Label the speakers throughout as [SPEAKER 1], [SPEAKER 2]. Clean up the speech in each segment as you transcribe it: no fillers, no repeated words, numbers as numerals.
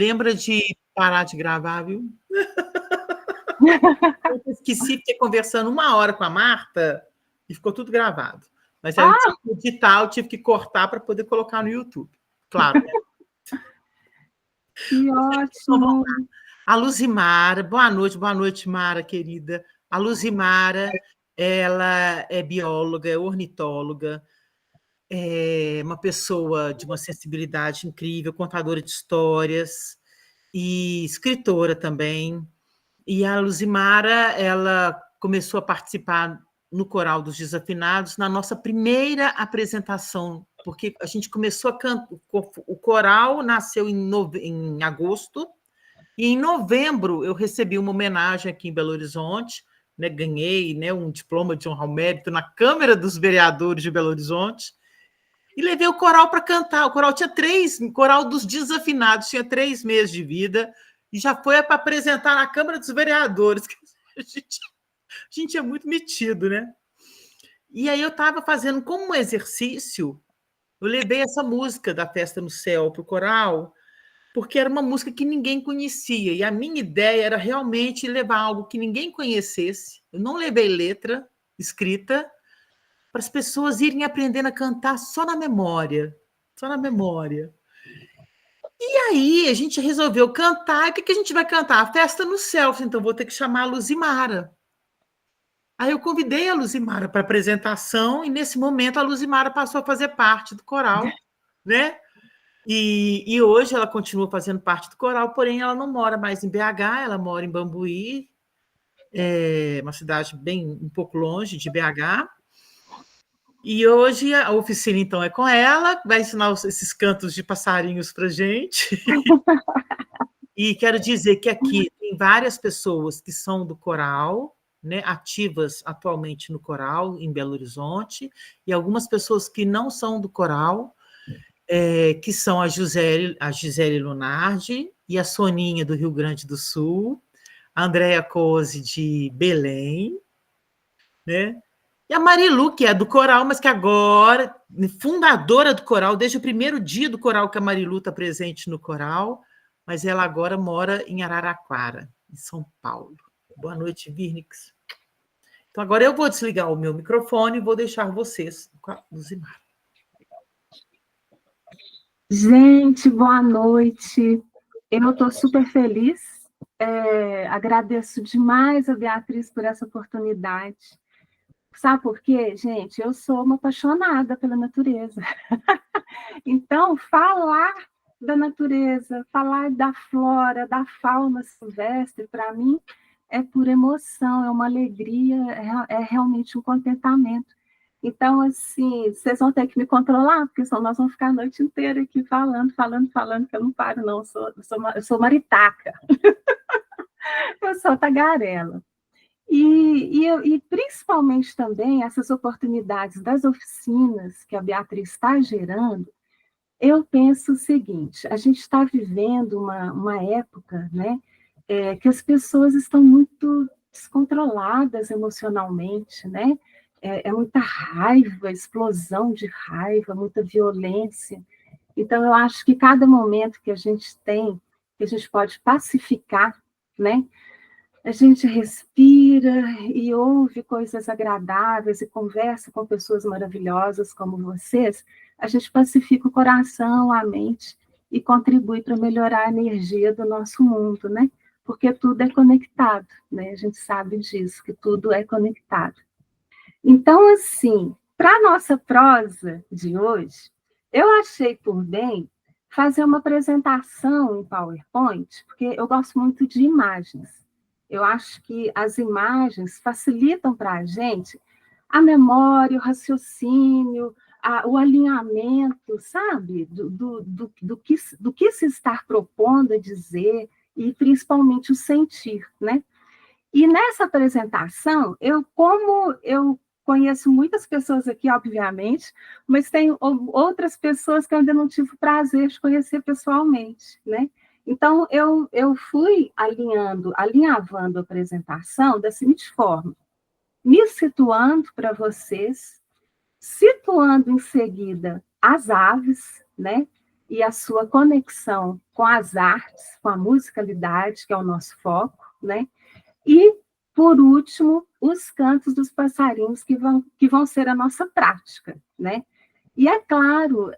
[SPEAKER 1] Lembra de parar de gravar, viu? Eu esqueci de ter conversando 1 hora com a Marta e ficou tudo gravado. Mas aí eu tive que editar, eu tive que cortar para poder colocar no YouTube. Claro, né?
[SPEAKER 2] Que ótimo!
[SPEAKER 1] A Luzimara, boa noite, Mara, querida. A Luzimara, ela é bióloga, é ornitóloga, é uma pessoa de uma sensibilidade incrível, contadora de histórias e escritora também. E a Luzimara, ela começou a participar no Coral dos Desafinados na nossa primeira apresentação, porque a gente começou a cantar. O coral nasceu em agosto, e em novembro eu recebi uma homenagem aqui em Belo Horizonte, né, ganhei, né, um diploma de honra ao mérito na Câmara dos Vereadores de Belo Horizonte, e levei o coral para cantar. O coral o Coral dos Desafinados tinha 3 meses de vida, e já foi para apresentar na Câmara dos Vereadores. A gente é muito metido, né? E aí eu estava fazendo como um exercício, eu levei essa música da Festa no Céu para o coral, porque era uma música que ninguém conhecia, e a minha ideia era realmente levar algo que ninguém conhecesse. Eu não levei letra escrita, para as pessoas irem aprendendo a cantar só na memória, só na memória. E aí a gente resolveu cantar, e o que a gente vai cantar? A Festa no Céu, então vou ter que chamar a Luzimara. Aí eu convidei a Luzimara para a apresentação, e nesse momento a Luzimara passou a fazer parte do coral, né? E hoje ela continua fazendo parte do coral, porém ela não mora mais em BH, ela mora em Bambuí, uma cidade bem um pouco longe de BH. E hoje a oficina, então, é com ela, vai ensinar esses cantos de passarinhos para a gente. E quero dizer que aqui tem várias pessoas que são do coral, né, ativas atualmente no coral, em Belo Horizonte, e algumas pessoas que não são do coral, que são a Gisele Lunardi e a Soninha, do Rio Grande do Sul, a Andréa Cose, de Belém, né? E a Marilu, que é do coral, mas que agora, fundadora do coral, desde o primeiro dia do coral que a Marilu está presente no coral, mas ela agora mora em Araraquara, em São Paulo. Boa noite, Virnix. Então, agora eu vou desligar o meu microfone e vou deixar vocês com a Luzimara.
[SPEAKER 2] Gente, boa noite. Eu estou super feliz. Agradeço demais a Beatriz por essa oportunidade. Sabe por quê, gente? Eu sou uma apaixonada pela natureza. Então, falar da natureza, falar da flora, da fauna silvestre, para mim, é por emoção, é uma alegria, é realmente um contentamento. Então, assim, vocês vão ter que me controlar, porque senão nós vamos ficar a noite inteira aqui falando, que eu não paro, não. Eu sou maritaca. Eu sou tagarela. E principalmente também essas oportunidades das oficinas que a Beatriz está gerando, eu penso o seguinte: a gente está vivendo uma época, né, que as pessoas estão muito descontroladas emocionalmente, né? É muita raiva, explosão de raiva, muita violência. Então, eu acho que cada momento que a gente tem, que a gente pode pacificar, né? A gente respira e ouve coisas agradáveis e conversa com pessoas maravilhosas como vocês, a gente pacifica o coração, a mente e contribui para melhorar a energia do nosso mundo, né? Porque tudo é conectado, né? A gente sabe disso, que tudo é conectado. Então, assim, para a nossa prosa de hoje, eu achei por bem fazer uma apresentação em PowerPoint, porque eu gosto muito de imagens. Eu acho que as imagens facilitam para a gente a memória, o raciocínio, o alinhamento, sabe? Do que se está propondo a dizer e principalmente o sentir, né? E nessa apresentação, como eu conheço muitas pessoas aqui, obviamente, mas tem outras pessoas que eu ainda não tive o prazer de conhecer pessoalmente, né? Então, eu fui alinhavando a apresentação da seguinte forma: me situando para vocês, situando em seguida as aves, né? e a sua conexão com as artes, com a musicalidade, que é o nosso foco, né? E, por último, os cantos dos passarinhos, que vão ser a nossa prática, né? E é claro,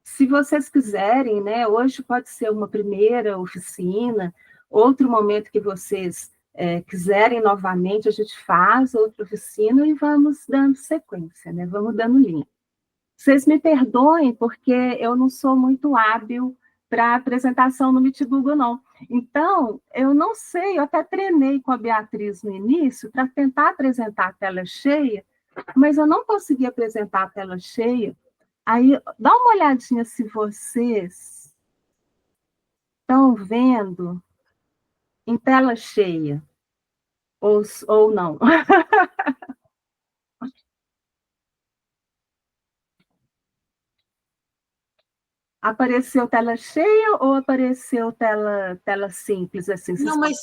[SPEAKER 2] se vocês quiserem, né, hoje pode ser uma primeira oficina, outro momento que vocês quiserem novamente, a gente faz outra oficina e vamos dando sequência, né? Vamos dando linha. Vocês me perdoem, porque eu não sou muito hábil para apresentação no Meet Google, não. Então, eu não sei, eu até treinei com a Beatriz no início para tentar apresentar a tela cheia, mas eu não consegui apresentar a tela cheia. Aí, dá uma olhadinha se vocês estão vendo em tela cheia, ou não. Apareceu tela cheia ou apareceu tela simples, assim?
[SPEAKER 1] Não, mas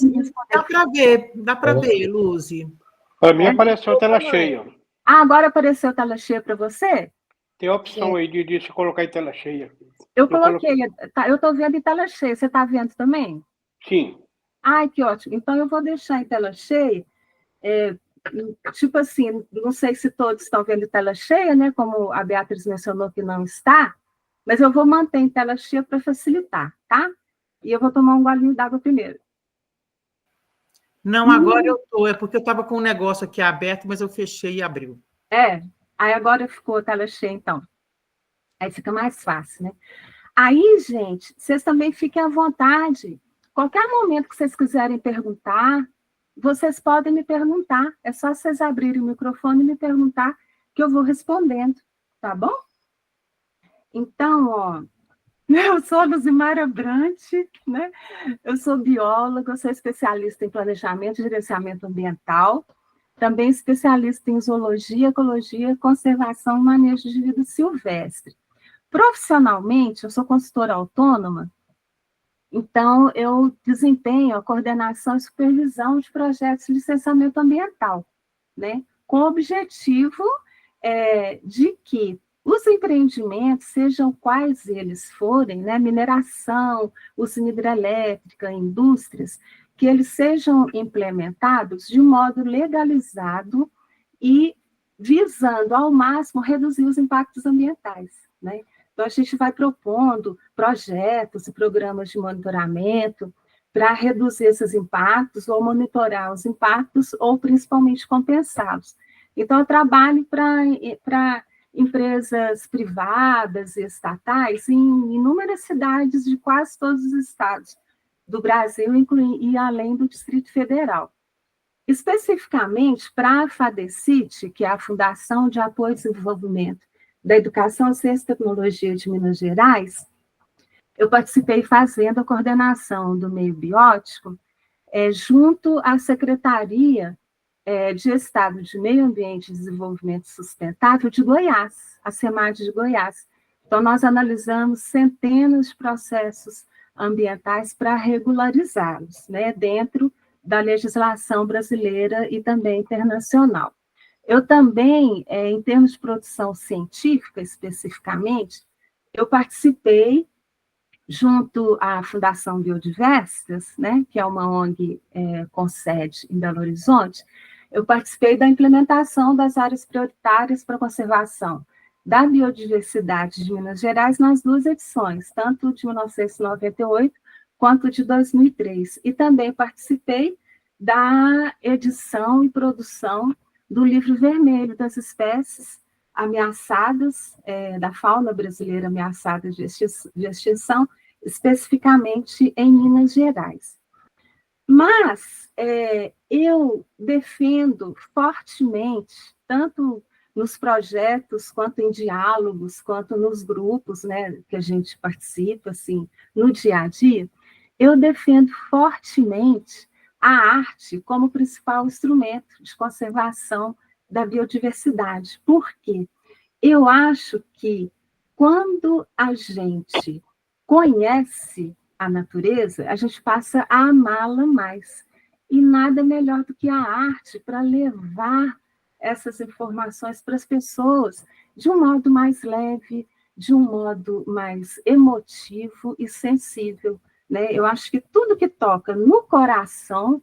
[SPEAKER 1] dá para ver, Luzi.
[SPEAKER 3] Para mim apareceu tela cheia.
[SPEAKER 2] Ah, agora apareceu tela cheia para você?
[SPEAKER 3] Tem a opção aí de se colocar em tela cheia.
[SPEAKER 2] Eu coloquei, tá, eu estou vendo em tela cheia. Você está vendo também?
[SPEAKER 3] Sim.
[SPEAKER 2] Ai, que ótimo. Então, eu vou deixar em tela cheia. Tipo assim, não sei se todos estão vendo em tela cheia, né? Como a Beatriz mencionou que não está, mas eu vou manter em tela cheia para facilitar, tá? E eu vou tomar um golinho d'água primeiro.
[SPEAKER 1] Não, agora eu estou, é porque eu estava com um negócio aqui aberto, mas eu fechei e abriu.
[SPEAKER 2] Aí agora ficou a tela cheia, então. Aí fica mais fácil, né? Aí, gente, vocês também fiquem à vontade. Qualquer momento que vocês quiserem perguntar, vocês podem me perguntar. É só vocês abrirem o microfone e me perguntar que eu vou respondendo, tá bom? Então, ó, eu sou a Luzimara Brant, né? Eu sou bióloga, sou especialista em planejamento e gerenciamento ambiental, também especialista em zoologia, ecologia, conservação e manejo de vida silvestre. Profissionalmente, eu sou consultora autônoma, então eu desempenho a coordenação e supervisão de projetos de licenciamento ambiental, né? Com o objetivo de que os empreendimentos, sejam quais eles forem, né, mineração, usina hidrelétrica, indústrias, que eles sejam implementados de modo legalizado e visando ao máximo reduzir os impactos ambientais, né? Então, a gente vai propondo projetos e programas de monitoramento para reduzir esses impactos, ou monitorar os impactos, ou principalmente compensá-los. Então, eu trabalho para empresas privadas e estatais em inúmeras cidades de quase todos os estados do Brasil, e além do Distrito Federal. Especificamente para a FADECIT, que é a Fundação de Apoio ao Desenvolvimento da Educação, Ciência e Tecnologia de Minas Gerais, eu participei fazendo a coordenação do meio biótico junto à Secretaria de Estado de Meio Ambiente e Desenvolvimento Sustentável de Goiás, a SEMAD de Goiás. Então, nós analisamos centenas de processos ambientais para regularizá-los, né, dentro da legislação brasileira e também internacional. Eu também, em termos de produção científica, especificamente, eu participei, junto à Fundação Biodiversitas, né, que é uma ONG com sede em Belo Horizonte, eu participei da implementação das áreas prioritárias para a conservação da biodiversidade de Minas Gerais nas duas edições, tanto de 1998 quanto de 2003. E também participei da edição e produção do Livro Vermelho das Espécies Ameaçadas, da fauna brasileira ameaçada de extinção, especificamente em Minas Gerais. Mas eu defendo fortemente, tanto nos projetos, quanto em diálogos, quanto nos grupos, né, que a gente participa, assim, no dia a dia, eu defendo fortemente a arte como principal instrumento de conservação da biodiversidade. Por quê? Eu acho que quando a gente conhece a natureza, a gente passa a amá-la mais. E nada melhor do que a arte para levar essas informações para as pessoas de um modo mais leve, de um modo mais emotivo e sensível, né? Eu acho que tudo que toca no coração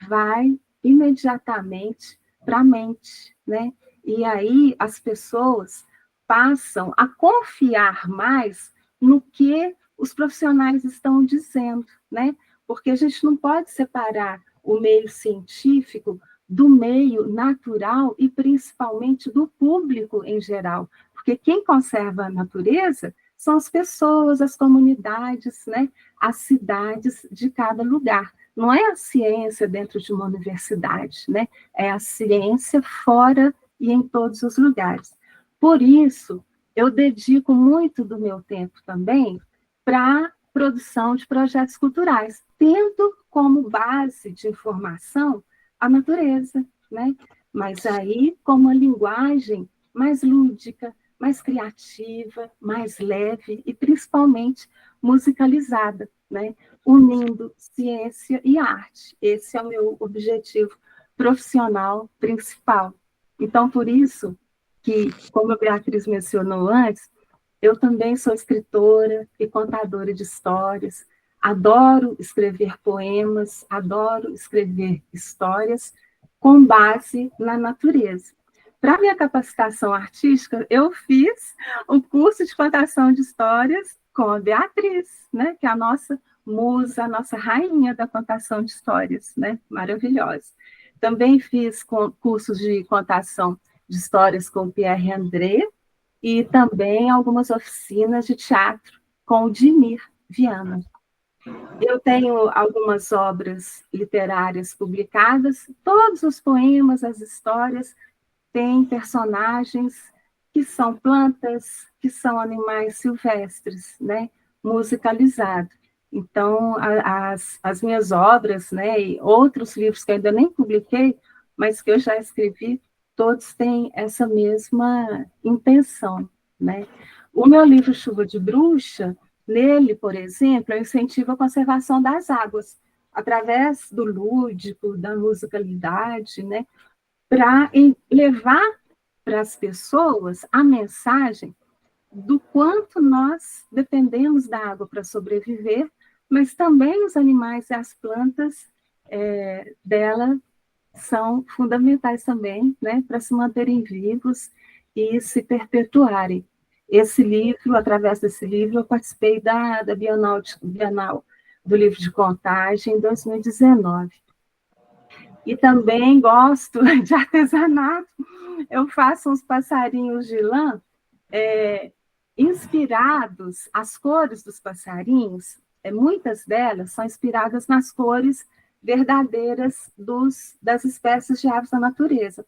[SPEAKER 2] vai imediatamente para a mente, né? E aí as pessoas passam a confiar mais no que os profissionais estão dizendo, né? Porque a gente não pode separar o meio científico do meio natural e principalmente do público em geral, porque quem conserva a natureza são as pessoas, as comunidades, né? As cidades de cada lugar. Não é a ciência dentro de uma universidade, né? É a ciência fora e em todos os lugares. Por isso, eu dedico muito do meu tempo também para a produção de projetos culturais, tendo como base de informação a natureza, né? Mas aí com uma linguagem mais lúdica, mais criativa, mais leve e principalmente musicalizada, né? Unindo ciência e arte. Esse é o meu objetivo profissional principal. Então, por isso que, como a Beatriz mencionou antes, eu também sou escritora e contadora de histórias, adoro escrever poemas, adoro escrever histórias com base na natureza. Para minha capacitação artística, eu fiz um curso de contação de histórias com a Beatriz, né, que é a nossa musa, a nossa rainha da contação de histórias, né, maravilhosa. Também fiz cursos de contação de histórias com o Pierre André e também algumas oficinas de teatro com o Dimir Viana. Eu tenho algumas obras literárias publicadas, todos os poemas, as histórias, têm personagens que são plantas, que são animais silvestres, né, musicalizado. Então, as minhas obras, né, e outros livros que eu ainda nem publiquei, mas que eu já escrevi, todos têm essa mesma intenção, né? O meu livro Chuva de Bruxa, nele, por exemplo, eu incentivo a conservação das águas, através do lúdico, da musicalidade, né? Para levar para as pessoas a mensagem do quanto nós dependemos da água para sobreviver, mas também os animais e as plantas dela são fundamentais também, né, para se manterem vivos e se perpetuarem. Esse livro, através desse livro, eu participei da Bienal do Livro de Contagem em 2019. E também gosto de artesanato. Eu faço uns passarinhos de lã inspirados, as cores dos passarinhos, muitas delas são inspiradas nas cores verdadeiras das espécies de aves da natureza.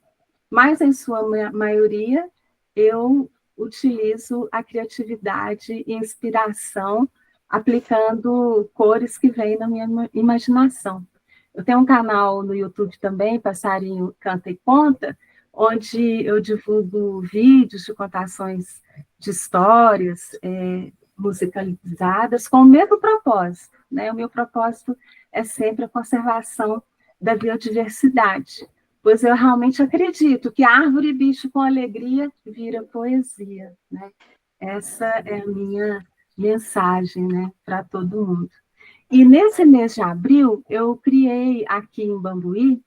[SPEAKER 2] Mas, em sua maioria, eu utilizo a criatividade e inspiração aplicando cores que vêm na minha imaginação. Eu tenho um canal no YouTube também, Passarinho Canta e Conta, onde eu divulgo vídeos de contações de histórias musicalizadas com o mesmo propósito, né? O meu propósito é sempre a conservação da biodiversidade, pois eu realmente acredito que árvore e bicho com alegria vira poesia, né? Essa é a minha mensagem, né, para todo mundo. E nesse mês de abril, eu criei aqui em Bambuí,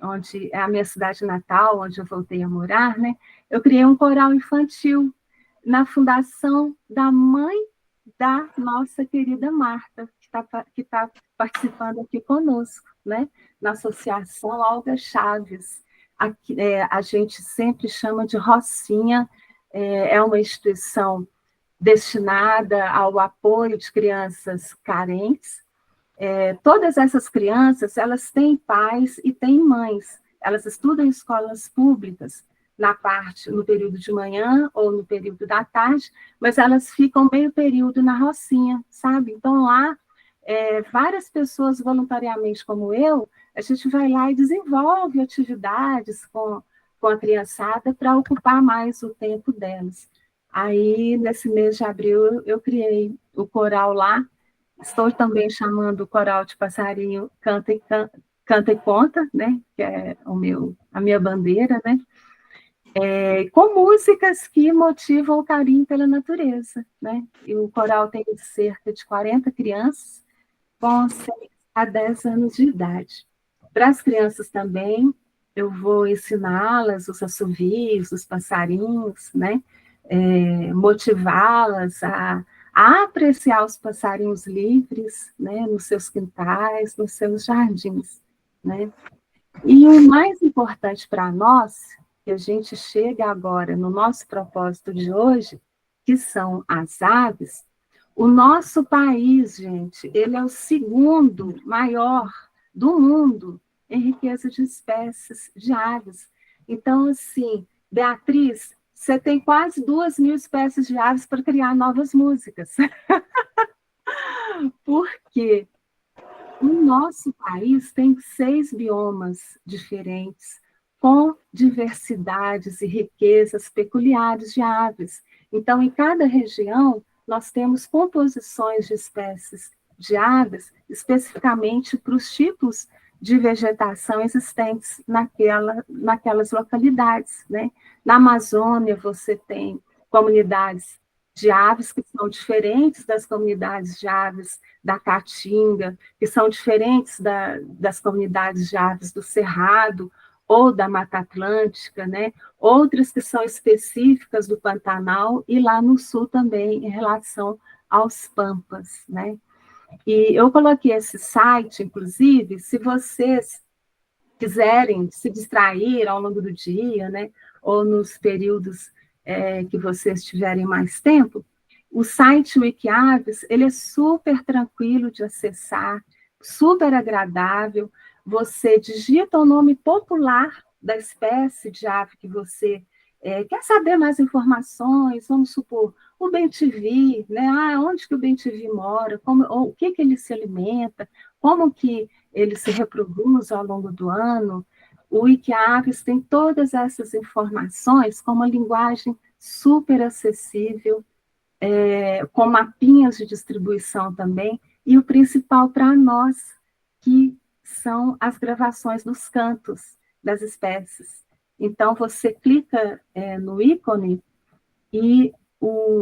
[SPEAKER 2] onde é a minha cidade natal, onde eu voltei a morar, né? Eu criei um coral infantil na fundação da mãe da nossa querida Marta, que está participando aqui conosco, né? Na Associação Olga Chaves. Aqui, a gente sempre chama de Rocinha, é uma instituição destinada ao apoio de crianças carentes. Todas essas crianças, elas têm pais e têm mães. Elas estudam em escolas públicas, no período de manhã ou no período da tarde, mas elas ficam meio período na Rocinha, sabe? Então, lá, várias pessoas voluntariamente como eu, a gente vai lá e desenvolve atividades com a criançada para ocupar mais o tempo delas. Aí, nesse mês de abril, eu criei o coral lá. Estou também chamando o coral de passarinho Canta e Conta, né? Que é a minha bandeira, né? com músicas que motivam o carinho pela natureza, né? E o coral tem cerca de 40 crianças com 6 a 10 anos de idade. Para as crianças também, eu vou ensiná-las os assovios, os passarinhos, né? Motivá-las a apreciar os passarinhos livres, né? Nos seus quintais, nos seus jardins, né? E o mais importante para nós, que a gente chega agora no nosso propósito de hoje, que são as aves. O nosso país, gente, ele é o segundo maior do mundo em riqueza de espécies de aves. Então, assim, Beatriz, você tem quase 2.000 espécies de aves para criar novas músicas. Por quê? O nosso país tem 6 biomas diferentes, com diversidades e riquezas peculiares de aves. Então, em cada região, nós temos composições de espécies de aves, especificamente para os tipos de vegetação existentes naquelas localidades, né? Na Amazônia, você tem comunidades de aves que são diferentes das comunidades de aves da Caatinga, que são diferentes das comunidades de aves do Cerrado ou da Mata Atlântica, né? Outras que são específicas do Pantanal e lá no sul também, em relação aos pampas, né? E eu coloquei esse site, inclusive, se vocês quiserem se distrair ao longo do dia, né? Ou nos períodos que vocês tiverem mais tempo, o site Wikiaves, ele é super tranquilo de acessar, super agradável. Você digita o nome popular da espécie de ave que você quer saber mais informações, vamos supor, o bem-te-vi, né? Onde que o bem-te-vi mora, o que ele se alimenta, como que ele se reproduz ao longo do ano. O Wikiaves tem todas essas informações com uma linguagem super acessível, com mapinhas de distribuição também, e o principal para nós, que são as gravações dos cantos das espécies. Então, você clica no ícone e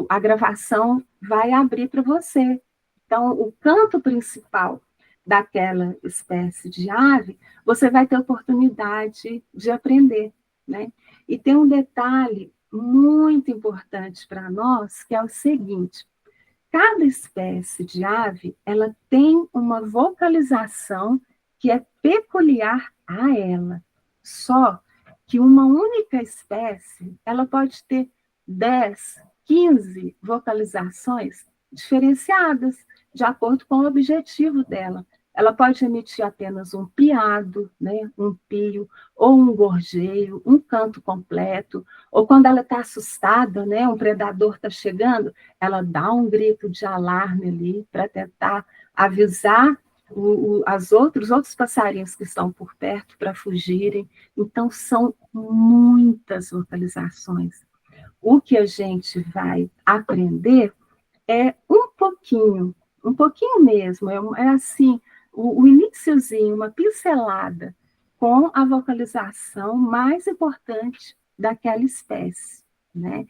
[SPEAKER 2] a gravação vai abrir para você. Então, o canto principal daquela espécie de ave, você vai ter oportunidade de aprender, né? E tem um detalhe muito importante para nós, que é o seguinte: cada espécie de ave, ela tem uma vocalização que é peculiar a ela. Só que uma única espécie, ela pode ter 10, 15 vocalizações diferenciadas, de acordo com o objetivo dela. Ela pode emitir apenas um piado, né, um pio, ou um gorjeio, um canto completo, ou quando ela está assustada, né, um predador está chegando, ela dá um grito de alarme ali para tentar avisar os outros passarinhos que estão por perto para fugirem. Então, são muitas vocalizações. O que a gente vai aprender é um pouquinho mesmo, é assim, o iniciozinho, uma pincelada com a vocalização mais importante daquela espécie, né?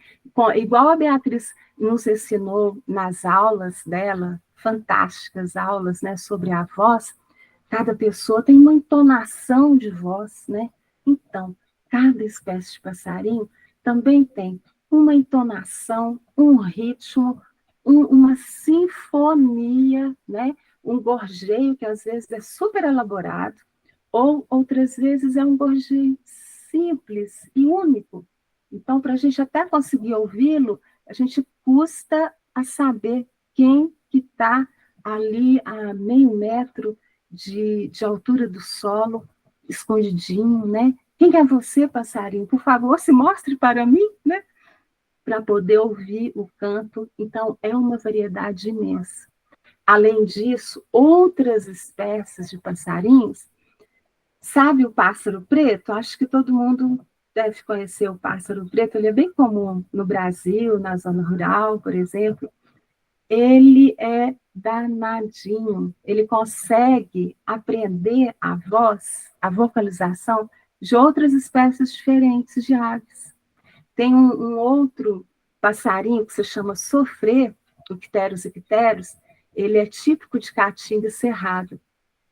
[SPEAKER 2] Igual a Beatriz nos ensinou nas aulas dela, fantásticas aulas, né, sobre a voz, cada pessoa tem uma entonação de voz, né? Então, cada espécie de passarinho também tem uma entonação, um ritmo, uma sinfonia, né? Um gorjeio que às vezes é super elaborado, ou outras vezes é um gorjeio simples e único. Então, para a gente até conseguir ouvi-lo, a gente custa a saber quem que está ali a meio metro de altura do solo, escondidinho, né? Quem é você, passarinho? Por favor, se mostre para mim, né? Para poder ouvir o canto. Então, é uma variedade imensa. Além disso, outras espécies de passarinhos, sabe o pássaro preto? Acho que todo mundo deve conhecer o pássaro preto, ele é bem comum no Brasil, na zona rural, por exemplo. Ele é danadinho, ele consegue aprender a voz, a vocalização de outras espécies diferentes de aves. Tem um outro passarinho que se chama sofrê, o Pterus icterus, ele é típico de caatinga cerrada.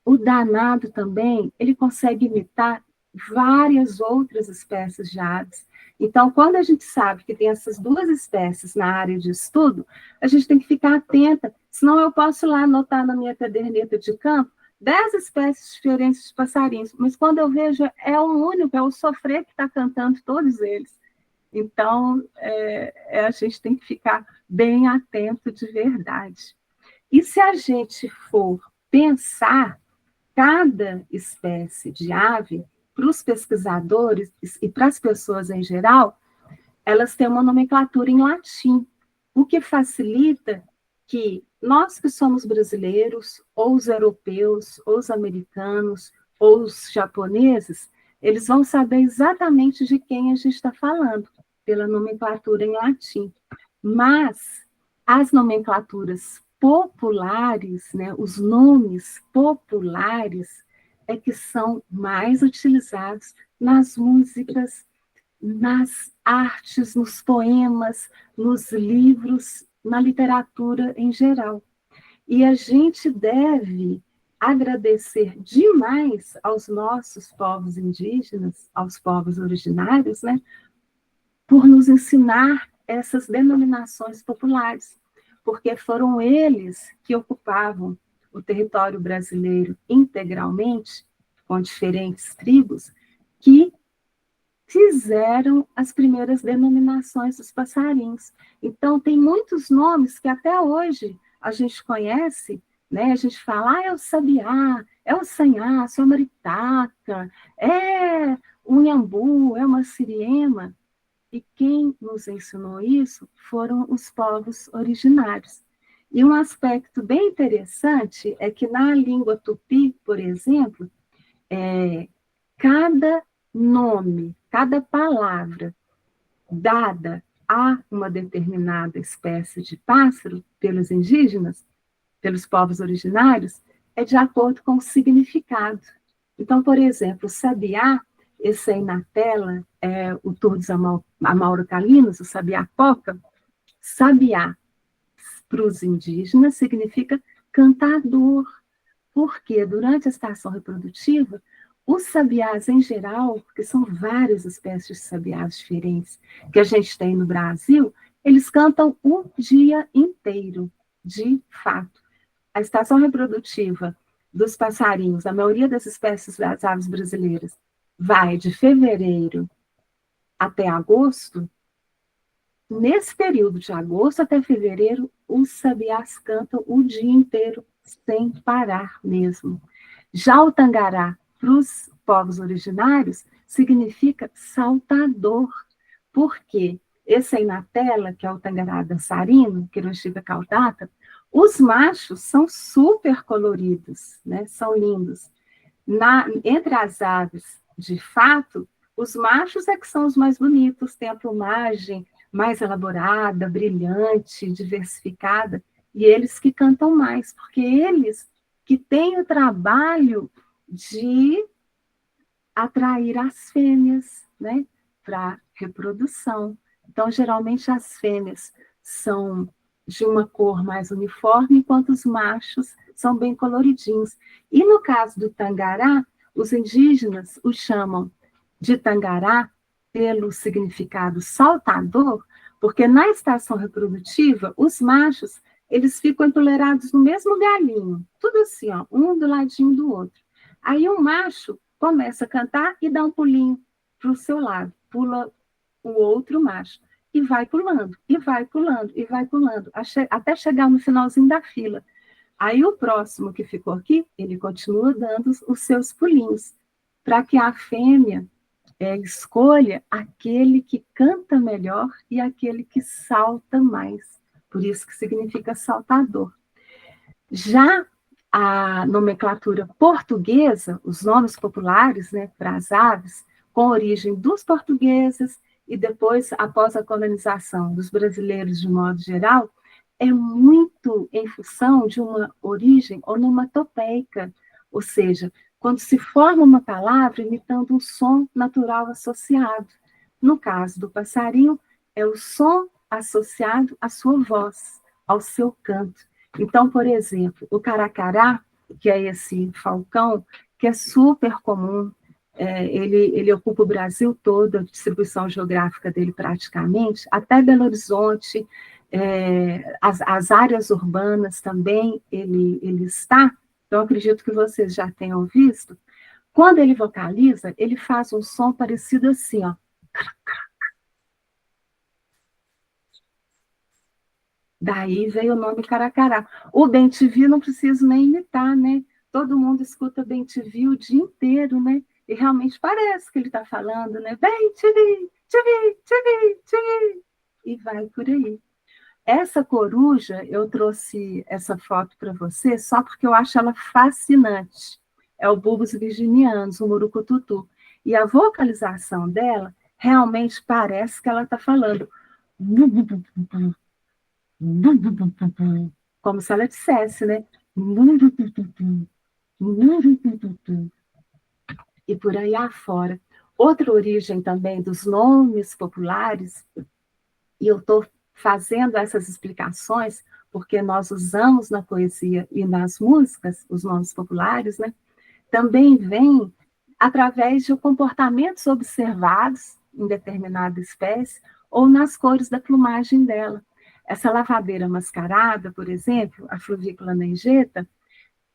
[SPEAKER 2] O danado também, ele consegue imitar várias outras espécies de aves. Então, quando a gente sabe que tem essas duas espécies na área de estudo, a gente tem que ficar atenta, senão eu posso lá anotar na minha caderneta de campo 10 espécies diferentes de passarinhos, mas quando eu vejo, é um único, é o sofrê que está cantando todos eles. Então, a gente tem que ficar bem atento de verdade. E se a gente for pensar cada espécie de ave, para os pesquisadores e para as pessoas em geral, elas têm uma nomenclatura em latim, o que facilita que nós que somos brasileiros, ou os europeus, ou os americanos, ou os japoneses, eles vão saber exatamente de quem a gente está falando, pela nomenclatura em latim. Mas as nomenclaturas populares, né, os nomes populares, é que são mais utilizados nas músicas, nas artes, nos poemas, nos livros, na literatura em geral. E a gente deve agradecer demais aos nossos povos indígenas, aos povos originários, né, por nos ensinar essas denominações populares, porque foram eles que ocupavam o território brasileiro integralmente, com diferentes tribos, que fizeram as primeiras denominações dos passarinhos. Então, tem muitos nomes que até hoje a gente conhece, né? A gente fala, é o sabiá, é o sanhaço, é o maritaca, é o inhambu, é uma siriema. E quem nos ensinou isso foram os povos originários. E um aspecto bem interessante é que na língua tupi, por exemplo, cada nome, cada palavra dada a uma determinada espécie de pássaro pelos indígenas, pelos povos originários, é de acordo com o significado. Então, por exemplo, o sabiá, esse aí na tela é o Turdus amaurocalinos, o sabiá-coca. Sabiá, para os indígenas, significa cantador, porque durante a estação reprodutiva, os sabiás em geral, porque são várias espécies de sabiás diferentes que a gente tem no Brasil, eles cantam o dia inteiro, de fato. A estação reprodutiva dos passarinhos, a maioria das espécies das aves brasileiras, vai de fevereiro até agosto. Nesse período de agosto até fevereiro, os sabiás cantam o dia inteiro, sem parar mesmo. Já o tangará, para os povos originários, significa saltador, porque esse aí na tela, que é o tangará dançarino, Quiroxica caudata, os machos são super coloridos, né? São lindos. Entre as aves, de fato, os machos é que são os mais bonitos, têm a plumagem mais elaborada, brilhante, diversificada, e eles que cantam mais, porque eles que têm o trabalho de atrair as fêmeas, né, para reprodução. Então, geralmente, as fêmeas são de uma cor mais uniforme, enquanto os machos são bem coloridinhos. E no caso do tangará, os indígenas o chamam de tangará pelo significado saltador, porque na estação reprodutiva, os machos, eles ficam empoleirados no mesmo galinho, tudo assim, ó, um do ladinho do outro. Aí o macho começa a cantar e dá um pulinho para o seu lado, pula o outro macho, e vai pulando, e vai pulando, e vai pulando, até chegar no finalzinho da fila. Aí o próximo que ficou aqui, ele continua dando os seus pulinhos, para que a fêmea escolha aquele que canta melhor e aquele que salta mais. Por isso que significa saltador. Já a nomenclatura portuguesa, os nomes populares, né, para as aves, com origem dos portugueses e depois, após a colonização dos brasileiros de modo geral, é muito em função de uma origem onomatopeica, ou seja, quando se forma uma palavra imitando um som natural associado. No caso do passarinho, é o som associado à sua voz, ao seu canto. Então, por exemplo, o caracará, que é esse falcão, que é super comum, ele ocupa o Brasil todo, a distribuição geográfica dele praticamente, até Belo Horizonte, as áreas urbanas também ele está. Então, acredito que vocês já tenham visto. Quando ele vocaliza, ele faz um som parecido assim, ó. Daí veio o nome Caracará. O bem-te-vi não preciso nem imitar, né? Todo mundo escuta bem-te-vi o dia inteiro, né? E realmente parece que ele está falando, né? Bem-te-vi, te-vi, te-vi, te-vi. E vai por aí. Essa coruja, eu trouxe essa foto para você só porque eu acho ela fascinante. É o Bulbos virginianos, o murucututu. E a vocalização dela realmente parece que ela está falando como se ela dissesse, né? E por aí afora. Outra origem também dos nomes populares, e eu estou fazendo essas explicações porque nós usamos na poesia e nas músicas os nomes populares, né? Também vem através de comportamentos observados em determinada espécie ou nas cores da plumagem dela. Essa lavadeira mascarada, por exemplo, a Fluvícula nengeta,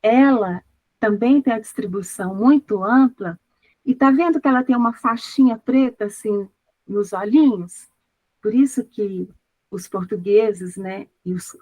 [SPEAKER 2] ela também tem a distribuição muito ampla, e está vendo que ela tem uma faixinha preta assim nos olhinhos? Por isso que os portugueses, né,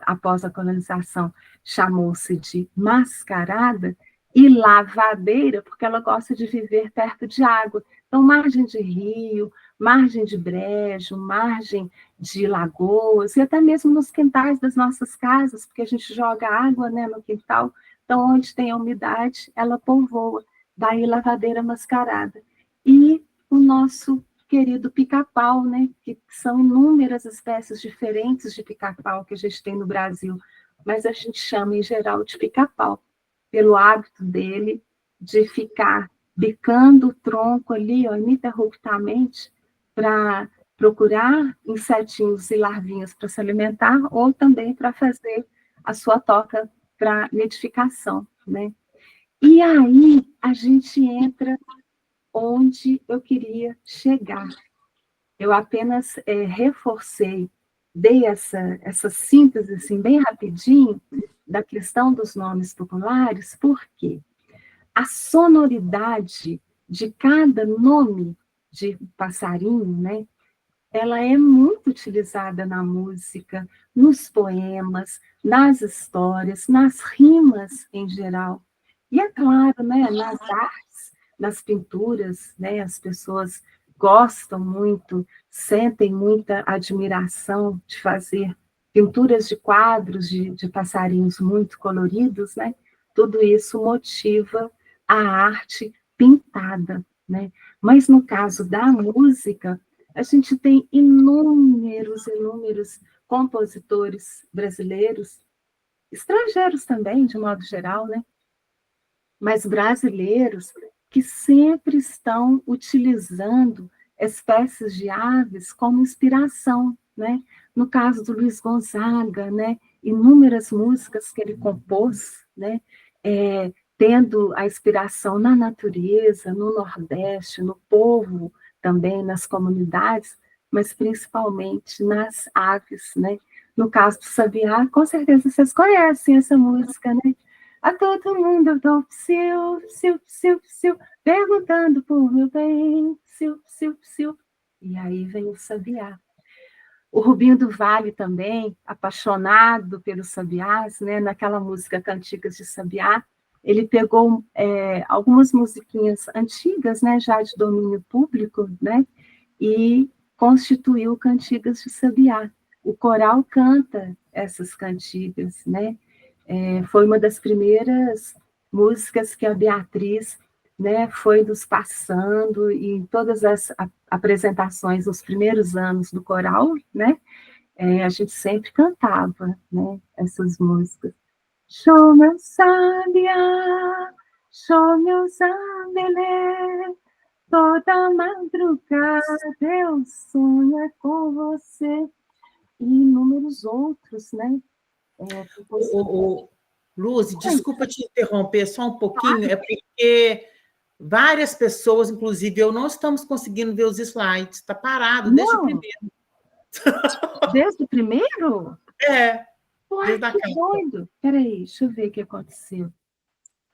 [SPEAKER 2] após a colonização, chamou-se de mascarada, e lavadeira, porque ela gosta de viver perto de água. Então, margem de rio, margem de brejo, margem de lagoas, e até mesmo nos quintais das nossas casas, porque a gente joga água, né, no quintal. Então, onde tem a umidade, ela povoa. Daí, lavadeira mascarada. E o nosso querido pica-pau, né, que são inúmeras espécies diferentes de pica-pau que a gente tem no Brasil, mas a gente chama, em geral, de pica-pau, pelo hábito dele de ficar bicando o tronco ali, ó, ininterruptamente, para procurar insetinhos e larvinhas para se alimentar, ou também para fazer a sua toca para nidificação, né? E aí a gente entra onde eu queria chegar. Eu apenas reforcei, dei essa síntese assim, bem rapidinho da questão dos nomes populares, porque a sonoridade de cada nome de passarinho, né, ela é muito utilizada na música, nos poemas, nas histórias, nas rimas em geral. E é claro, né, nas artes, nas pinturas, né, as pessoas gostam muito, sentem muita admiração de fazer pinturas de quadros de passarinhos muito coloridos, né? Tudo isso motiva a arte pintada, né? Mas no caso da música, a gente tem inúmeros compositores brasileiros, estrangeiros também, de modo geral, né? Mas brasileiros que sempre estão utilizando espécies de aves como inspiração, né? No caso do Luiz Gonzaga, né? Inúmeras músicas que ele compôs, né? Tendo a inspiração na natureza, no Nordeste, no povo também, nas comunidades, mas principalmente nas aves, né? No caso do Sabiá, com certeza vocês conhecem essa música, né? A todo mundo eu dou psiu, psiu, psiu, psiu, perguntando por meu bem, psiu, psiu, psiu. E aí vem o Sabiá. O Rubinho do Vale também, apaixonado pelos sabiás, né? Naquela música Cantigas de Sabiá, ele pegou algumas musiquinhas antigas, né? Já de domínio público, né? E constituiu Cantigas de Sabiá. O coral canta essas cantigas, né? Foi uma das primeiras músicas que a Beatriz, né, foi nos passando, e em todas as apresentações nos primeiros anos do coral, né, a gente sempre cantava, né, essas músicas. Show meu sabiá, show meu zambelé, Toda madrugada eu sonho com você. E inúmeros outros, né?
[SPEAKER 1] Luz, desculpa te interromper só um pouquinho, é porque várias pessoas, inclusive eu, não estamos conseguindo ver os slides, está parado desde o primeiro.
[SPEAKER 2] Desde o primeiro?
[SPEAKER 1] É,
[SPEAKER 2] Uai,
[SPEAKER 1] desde a
[SPEAKER 2] que
[SPEAKER 1] capa.
[SPEAKER 2] doido. Peraí, deixa eu ver o que aconteceu.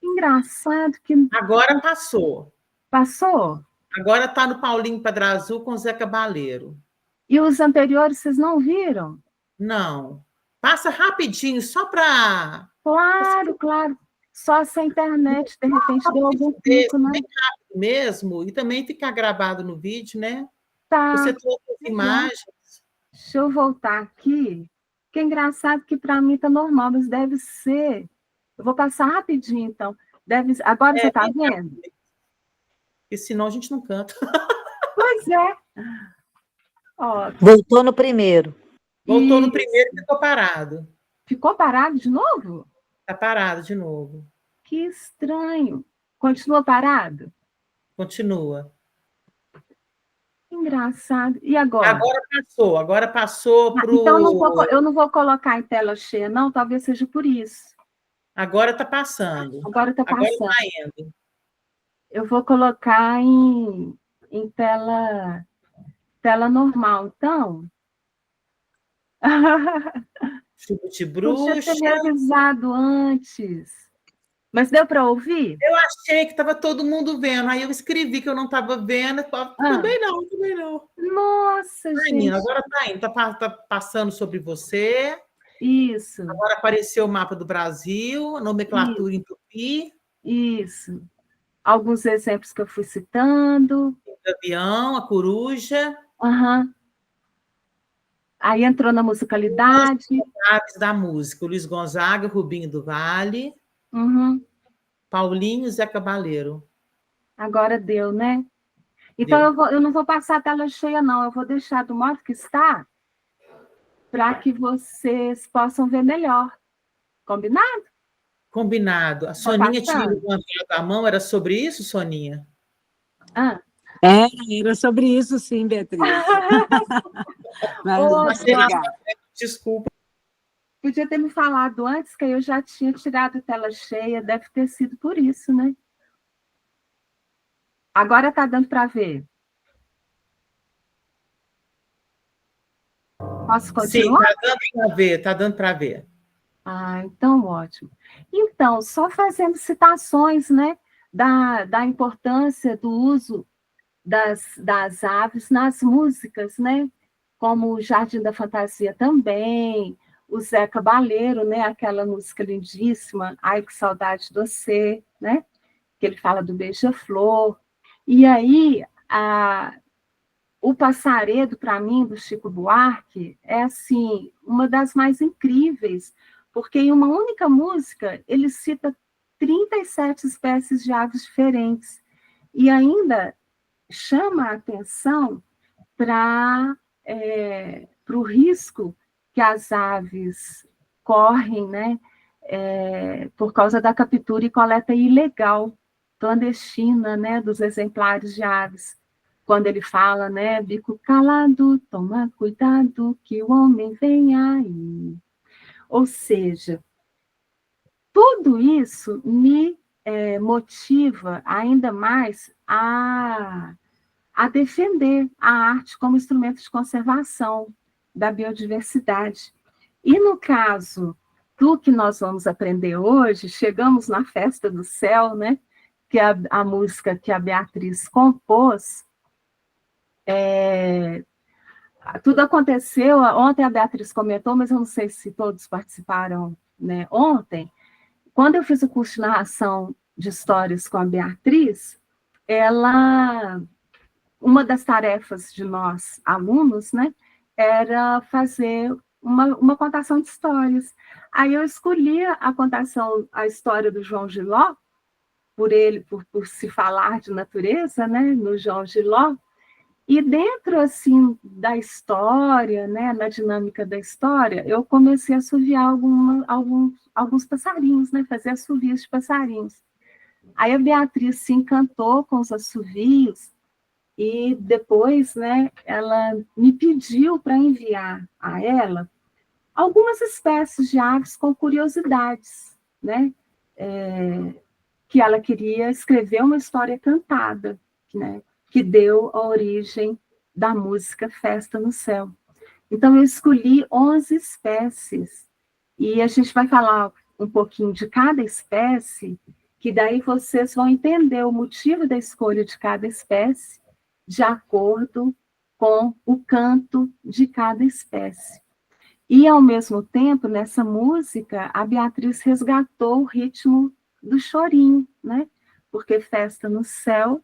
[SPEAKER 2] Engraçado que...
[SPEAKER 1] Agora passou.
[SPEAKER 2] Passou?
[SPEAKER 1] Agora está no Paulinho Pedra Azul com Zé Cabaleiro.
[SPEAKER 2] E os anteriores vocês não viram?
[SPEAKER 1] Não. Passa rapidinho, só para...
[SPEAKER 2] Claro, claro. Só se a internet, de repente, deu algum pico, né?
[SPEAKER 1] Bem rápido mesmo, e também ficar gravado no vídeo, né?
[SPEAKER 2] Tá.
[SPEAKER 1] Você trouxe as imagens.
[SPEAKER 2] Deixa eu voltar aqui. Que é engraçado que para mim está normal, mas deve ser... Eu vou passar rapidinho, então. Agora você está vendo?
[SPEAKER 1] Porque senão a gente não canta.
[SPEAKER 2] Pois é. Ó,
[SPEAKER 4] voltou no primeiro.
[SPEAKER 1] Voltou no primeiro e ficou parado.
[SPEAKER 2] Ficou parado de novo?
[SPEAKER 1] Está parado de novo.
[SPEAKER 2] Que estranho. Continua parado?
[SPEAKER 1] Continua.
[SPEAKER 2] Engraçado. E agora?
[SPEAKER 1] Agora passou para o...
[SPEAKER 2] Então eu não vou colocar em tela cheia, não? Talvez seja por isso.
[SPEAKER 1] Agora está passando.
[SPEAKER 2] Agora está passando.
[SPEAKER 1] Agora está indo. Eu
[SPEAKER 2] vou colocar em tela normal, então.
[SPEAKER 1] Chuva de bruxa.
[SPEAKER 2] Podia ter me avisado antes. Mas deu para ouvir?
[SPEAKER 1] Eu achei que estava todo mundo vendo. Aí eu escrevi que eu não estava vendo. Também não.
[SPEAKER 2] Nossa, gente.
[SPEAKER 1] Menina, agora está indo. Está passando sobre você.
[SPEAKER 2] Isso.
[SPEAKER 1] Agora apareceu o mapa do Brasil, a nomenclatura em tupi.
[SPEAKER 2] Isso. Alguns exemplos que eu fui citando.
[SPEAKER 1] O avião, a coruja.
[SPEAKER 2] Uhum. Aí entrou na musicalidade.
[SPEAKER 1] Aves da música. O Luiz Gonzaga, Rubinho do Vale.
[SPEAKER 2] Uhum.
[SPEAKER 1] Paulinho, Zé Cabaleiro.
[SPEAKER 2] Agora deu, né? Então, eu não vou passar a tela cheia, não. Eu vou deixar do modo que está para que vocês possam ver melhor. Combinado?
[SPEAKER 1] Combinado. A Soninha tinha uma vela da mão, era sobre isso, Soninha?
[SPEAKER 5] Era sobre isso, sim, Beatriz. Mas,
[SPEAKER 1] desculpa.
[SPEAKER 2] Podia ter me falado antes, que eu já tinha tirado a tela cheia, deve ter sido por isso, né? Agora está dando para ver. Posso continuar?
[SPEAKER 1] Sim, está dando para ver.
[SPEAKER 2] Ah, então ótimo. Então, só fazendo citações, né, da importância do uso das aves nas músicas, né? Como o Jardim da Fantasia também, o Zé Cabaleiro, né? Aquela música lindíssima, Ai, que saudade de você, né? Que ele fala do beija-flor. E aí, o Passaredo, para mim, do Chico Buarque, é assim, uma das mais incríveis, porque em uma única música ele cita 37 espécies de aves diferentes. E ainda chama a atenção para o risco que as aves correm, né, por causa da captura e coleta ilegal, clandestina, né, dos exemplares de aves. Quando ele fala, né, bico calado, toma cuidado que o homem vem aí. Ou seja, tudo isso me motiva ainda mais a defender a arte como instrumento de conservação da biodiversidade. E no caso do que nós vamos aprender hoje, chegamos na Festa do Céu, né? Que é a música que a Beatriz compôs. Tudo aconteceu, ontem a Beatriz comentou, mas eu não sei se todos participaram, né, ontem. Quando eu fiz o curso de narração de histórias com a Beatriz, uma das tarefas de nós, alunos, né, era fazer uma contação de histórias. Aí eu escolhi a história do João Giló, por se falar de natureza, né, no João Giló, e dentro, assim, da história, né, na dinâmica da história, eu comecei a assoviar alguns passarinhos, né, fazer assovios de passarinhos. Aí a Beatriz se encantou com os assovios e depois, né, ela me pediu para enviar a ela algumas espécies de aves com curiosidades, né, que ela queria escrever uma história cantada, né, que deu a origem da música Festa no Céu. Então, eu escolhi 11 espécies, e a gente vai falar um pouquinho de cada espécie, que daí vocês vão entender o motivo da escolha de cada espécie, de acordo com o canto de cada espécie. E, ao mesmo tempo, nessa música, a Beatriz resgatou o ritmo do chorinho, né? Porque Festa no Céu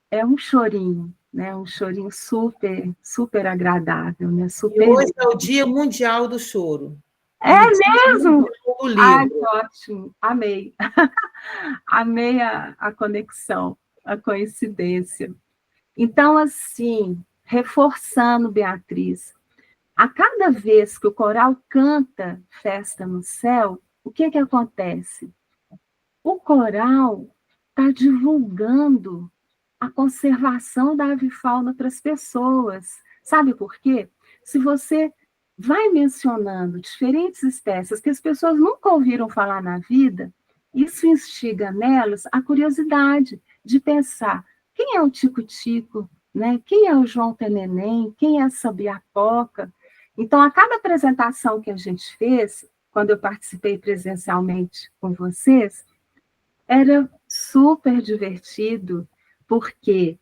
[SPEAKER 2] é um chorinho, né? Um chorinho super, super agradável, né? Super...
[SPEAKER 1] E hoje é o Dia Mundial do Choro.
[SPEAKER 2] É mesmo?
[SPEAKER 1] O
[SPEAKER 2] Ai,
[SPEAKER 1] livro.
[SPEAKER 2] que ótimo, amei. Amei a conexão, a coincidência. Então, assim, reforçando, Beatriz, a cada vez que o coral canta Festa no Céu, o que acontece? O coral está divulgando a conservação da avifauna para as pessoas. Sabe por quê? Se você vai mencionando diferentes espécies que as pessoas nunca ouviram falar na vida, isso instiga nelas a curiosidade de pensar quem é o tico-tico, né? Quem é o João Teneném, quem é a Sabiapoca. Então, a cada apresentação que a gente fez, quando eu participei presencialmente com vocês, era super divertido, porque,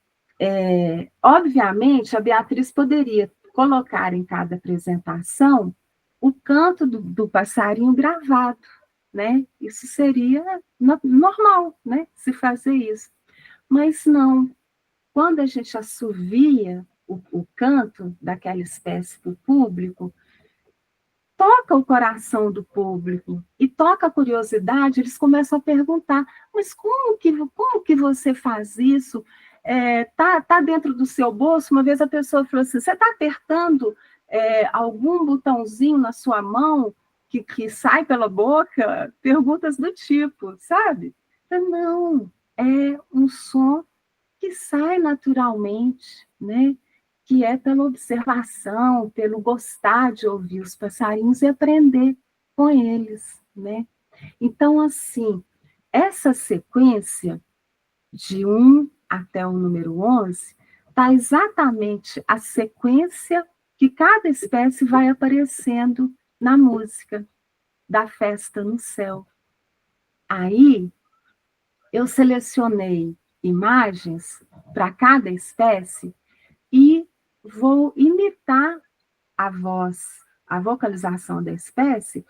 [SPEAKER 2] obviamente, a Beatriz poderia colocar em cada apresentação o canto do passarinho gravado, né? Isso seria normal, né? Se fazer isso. Mas não. Quando a gente assovia o canto daquela espécie para o público, toca o coração do público e toca a curiosidade, eles começam a perguntar, mas como que você faz isso? Tá dentro do seu bolso? Uma vez a pessoa falou assim, você está apertando algum botãozinho na sua mão que sai pela boca? Perguntas do tipo, sabe? Não, é um som que sai naturalmente, né? Que é pela observação, pelo gostar de ouvir os passarinhos e aprender com eles, né? Então, assim, essa sequência de 1 até o número 11 está exatamente a sequência que cada espécie vai aparecendo na música da Festa no Céu. Aí, eu selecionei imagens para cada espécie e vou imitar a voz, a vocalização da espécie,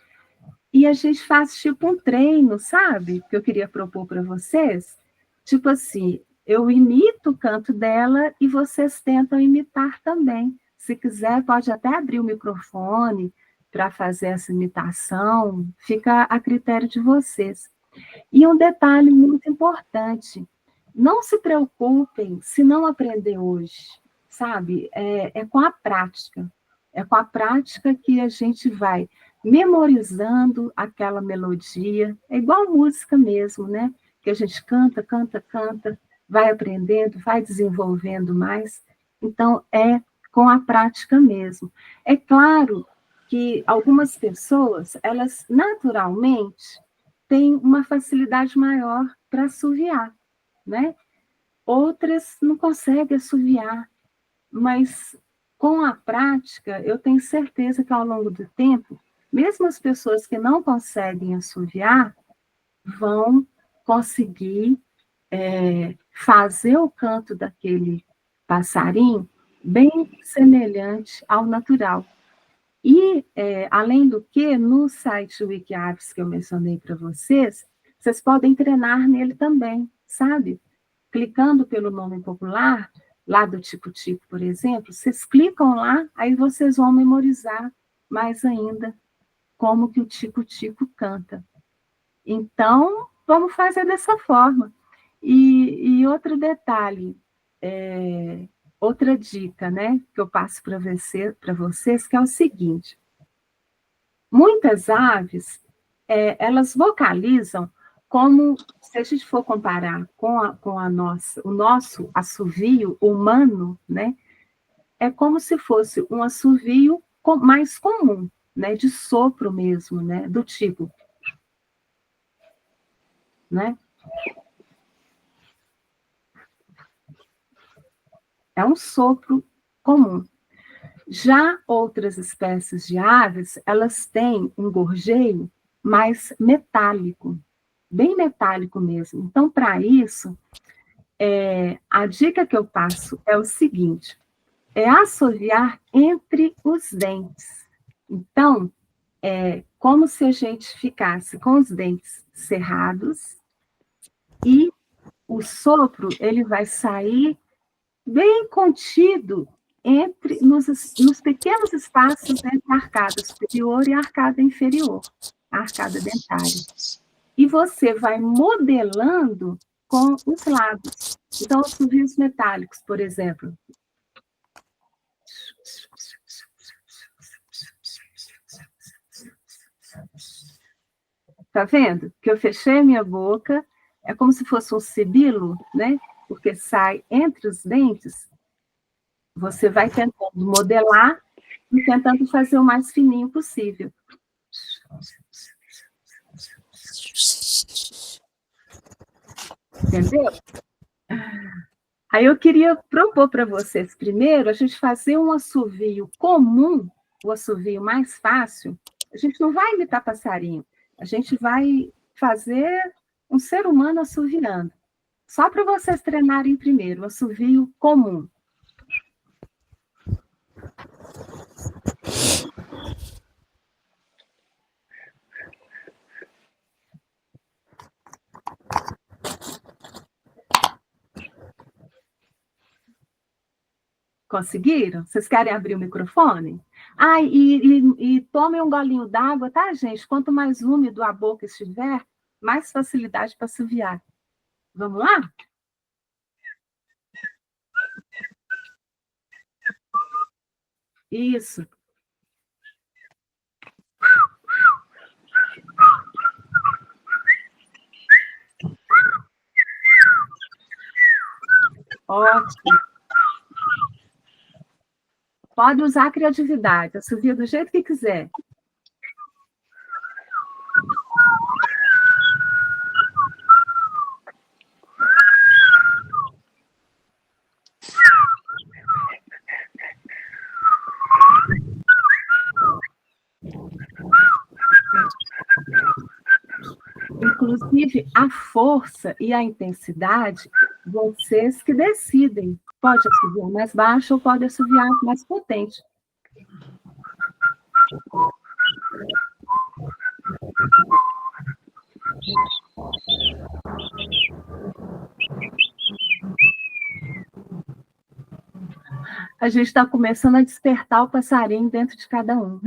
[SPEAKER 2] e a gente faz tipo um treino, sabe? Que eu queria propor para vocês. Tipo assim, eu imito o canto dela e vocês tentam imitar também. Se quiser, pode até abrir o microfone para fazer essa imitação, fica a critério de vocês. E um detalhe muito importante, não se preocupem se não aprender hoje, sabe? É com a prática. É com a prática que a gente vai memorizando aquela melodia. É igual música mesmo, né? Que a gente canta, canta, canta, vai aprendendo, vai desenvolvendo mais. Então, é com a prática mesmo. É claro que algumas pessoas, elas naturalmente têm uma facilidade maior para assoviar, né? Outras não conseguem assoviar, mas com a prática, eu tenho certeza que ao longo do tempo, mesmo as pessoas que não conseguem assoviar, vão conseguir fazer o canto daquele passarinho bem semelhante ao natural. E, além do que, no site Wikiaves que eu mencionei para vocês, vocês podem treinar nele também, sabe? Clicando pelo nome popular, lá do Tico-Tico, por exemplo, vocês clicam lá, aí vocês vão memorizar mais ainda como que o Tico-Tico canta. Então, vamos fazer dessa forma. E outro detalhe, outra dica, né, que eu passo para vocês, que é o seguinte: muitas aves, elas vocalizam como, se a gente for comparar com o nosso assovio humano, né, é como se fosse um assovio mais comum, né, de sopro mesmo, né, do tipo, né? É um sopro comum. Já outras espécies de aves, elas têm um gorjeio mais metálico, bem metálico mesmo. Então, para isso, a dica que eu passo é o seguinte: é assoviar entre os dentes. Então, é como se a gente ficasse com os dentes cerrados e o sopro ele vai sair bem contido nos pequenos espaços entre a arcada superior e a arcada inferior, a arcada dentária. E você vai modelando com os lados. Então, os assovios metálicos, por exemplo. Tá vendo? Que eu fechei a minha boca, é como se fosse um sibilo, né? Porque sai entre os dentes. Você vai tentando modelar e tentando fazer o mais fininho possível. Entendeu? Aí eu queria propor para vocês, primeiro, a gente fazer um assovio comum, o assovio mais fácil. A gente não vai imitar passarinho, a gente vai fazer um ser humano assoviando. Só para vocês treinarem primeiro, o assovio comum. Conseguiram? Vocês querem abrir o microfone? Ah, e tomem um golinho d'água, tá, gente? Quanto mais úmido a boca estiver, mais facilidade para assoviar. Vamos lá? Isso. Ótimo. Pode usar a criatividade, assovia do jeito que quiser. Inclusive, a força e a intensidade, vocês que decidem. Pode assoviar mais baixo ou pode assoviar mais potente. A gente está começando a despertar o passarinho dentro de cada um.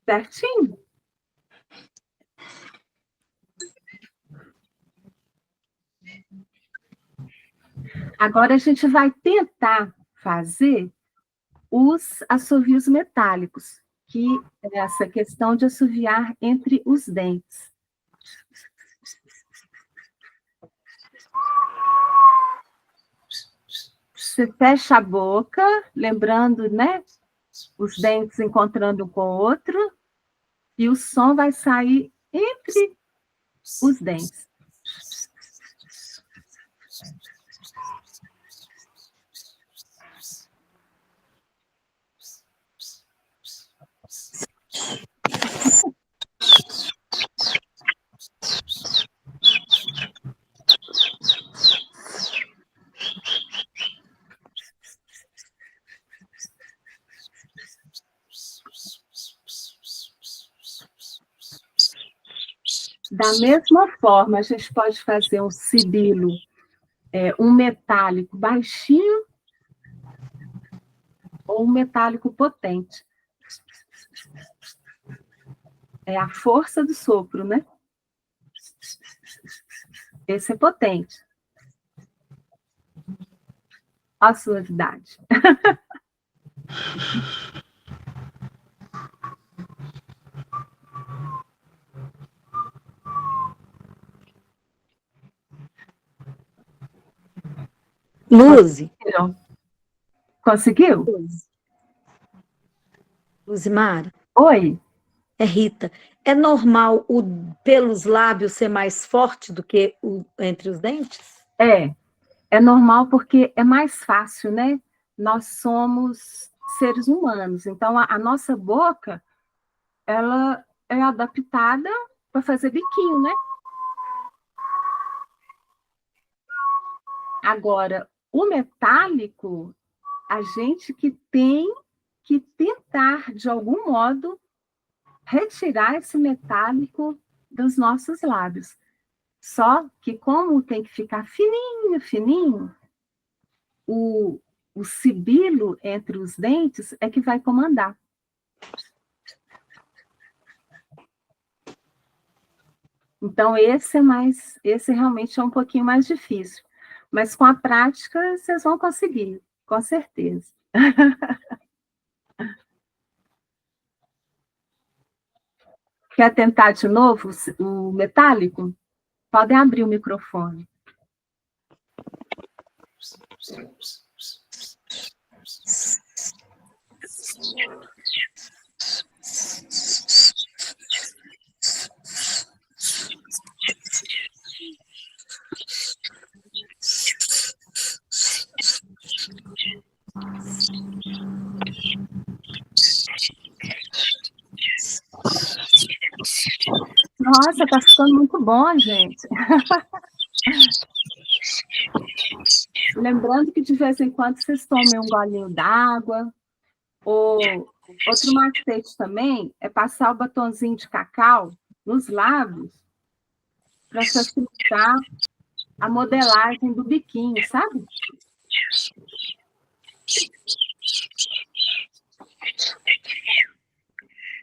[SPEAKER 2] Certinho? Agora a gente vai tentar fazer os assovios metálicos, que é essa questão de assoviar entre os dentes. Você fecha a boca, lembrando, né? Os dentes encontrando um com o outro, e o som vai sair entre os dentes. Da mesma forma, a gente pode fazer um sibilo, um metálico baixinho ou um metálico potente. É a força do sopro, né? Esse é potente. A suavidade.
[SPEAKER 5] Luzi.
[SPEAKER 2] Conseguiu?
[SPEAKER 5] Luzimara.
[SPEAKER 2] Oi?
[SPEAKER 5] É Rita. É normal pelos lábios ser mais forte do que entre os dentes?
[SPEAKER 2] É normal porque é mais fácil, né? Nós somos seres humanos, então a nossa boca, ela é adaptada para fazer biquinho, né? Agora, o metálico, a gente que tem que tentar, de algum modo, retirar esse metálico dos nossos lábios. Só que como tem que ficar fininho, fininho, o sibilo entre os dentes é que vai comandar. Então, esse realmente é um pouquinho mais difícil. Mas com a prática, vocês vão conseguir, com certeza. Quer tentar de novo o metálico? Podem abrir o microfone. Nossa, tá ficando muito bom, gente. Lembrando que de vez em quando vocês tomem um golinho d'água. Outro macete também é passar o batonzinho de cacau nos lábios para facilitar a modelagem do biquinho, sabe?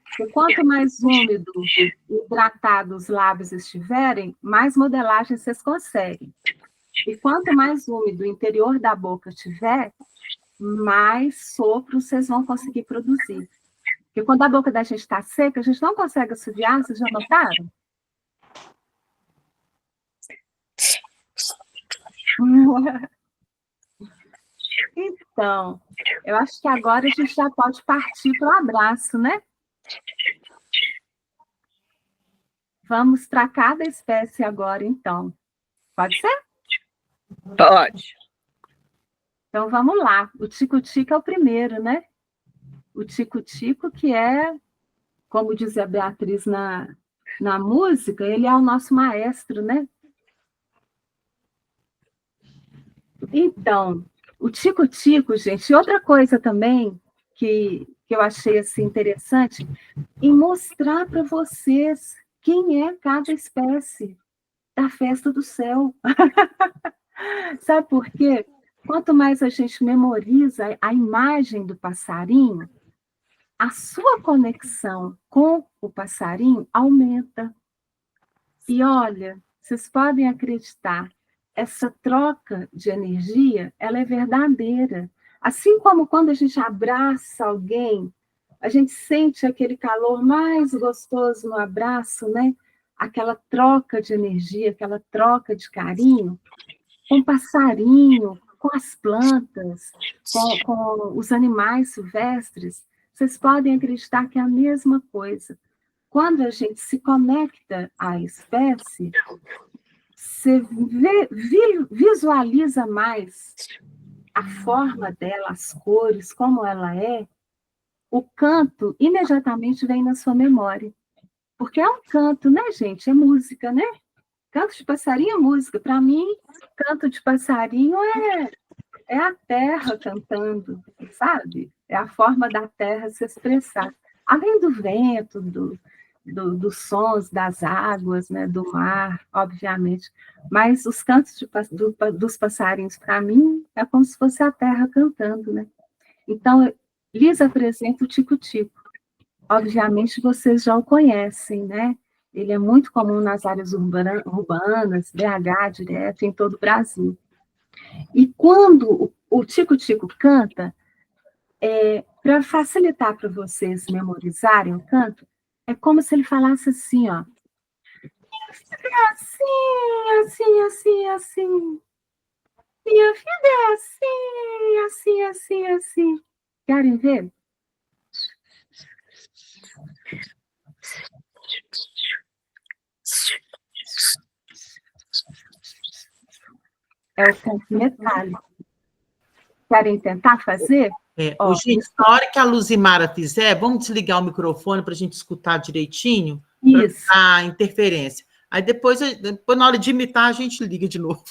[SPEAKER 2] Porque quanto mais úmido e hidratado os lábios estiverem, mais modelagem vocês conseguem. E quanto mais úmido o interior da boca estiver, mais sopro vocês vão conseguir produzir. Porque quando a boca da gente está seca, a gente não consegue assoviar, vocês já notaram? Então, eu acho que agora a gente já pode partir para o abraço, né? Vamos para cada espécie agora, então. Pode ser?
[SPEAKER 5] Pode.
[SPEAKER 2] Então, vamos lá. O tico-tico é o primeiro, né? O tico-tico, que é, como diz a Beatriz na música, ele é o nosso maestro, né? Então, o tico-tico, gente, outra coisa também que eu achei assim, interessante, em mostrar para vocês quem é cada espécie da festa do céu. Sabe por quê? Quanto mais a gente memoriza a imagem do passarinho, a sua conexão com o passarinho aumenta. E olha, vocês podem acreditar, essa troca de energia, ela é verdadeira. Assim como quando a gente abraça alguém, a gente sente aquele calor mais gostoso no abraço, né? Aquela troca de energia, aquela troca de carinho, com o passarinho, com as plantas, com os animais silvestres. Vocês podem acreditar que é a mesma coisa. Quando a gente se conecta à espécie, você visualiza mais a forma dela, as cores, como ela é, o canto imediatamente vem na sua memória. Porque é um canto, né, gente? É música, né? Canto de passarinho é música. Para mim, canto de passarinho é a terra cantando, sabe? É a forma da terra se expressar. Além do vento, dos sons das águas, né, do mar, obviamente. Mas os cantos dos passarinhos, para mim, é como se fosse a terra cantando, né? Então, lhes apresento o tico-tico. Obviamente, vocês já o conhecem, né? Ele é muito comum nas áreas urbanas, BH, direto, em todo o Brasil. E quando o tico-tico canta, para facilitar para vocês memorizarem o canto, é como se ele falasse assim, ó. Assim, assim, assim, assim. Minha vida é assim, assim, assim, assim. Querem ver? É o canto metálico. Querem tentar fazer?
[SPEAKER 1] Ó, gente, na hora que a Luzimara fizer, vamos desligar o microfone para a gente escutar direitinho, para não dar interferência. Aí depois, na hora de imitar, a gente liga de novo.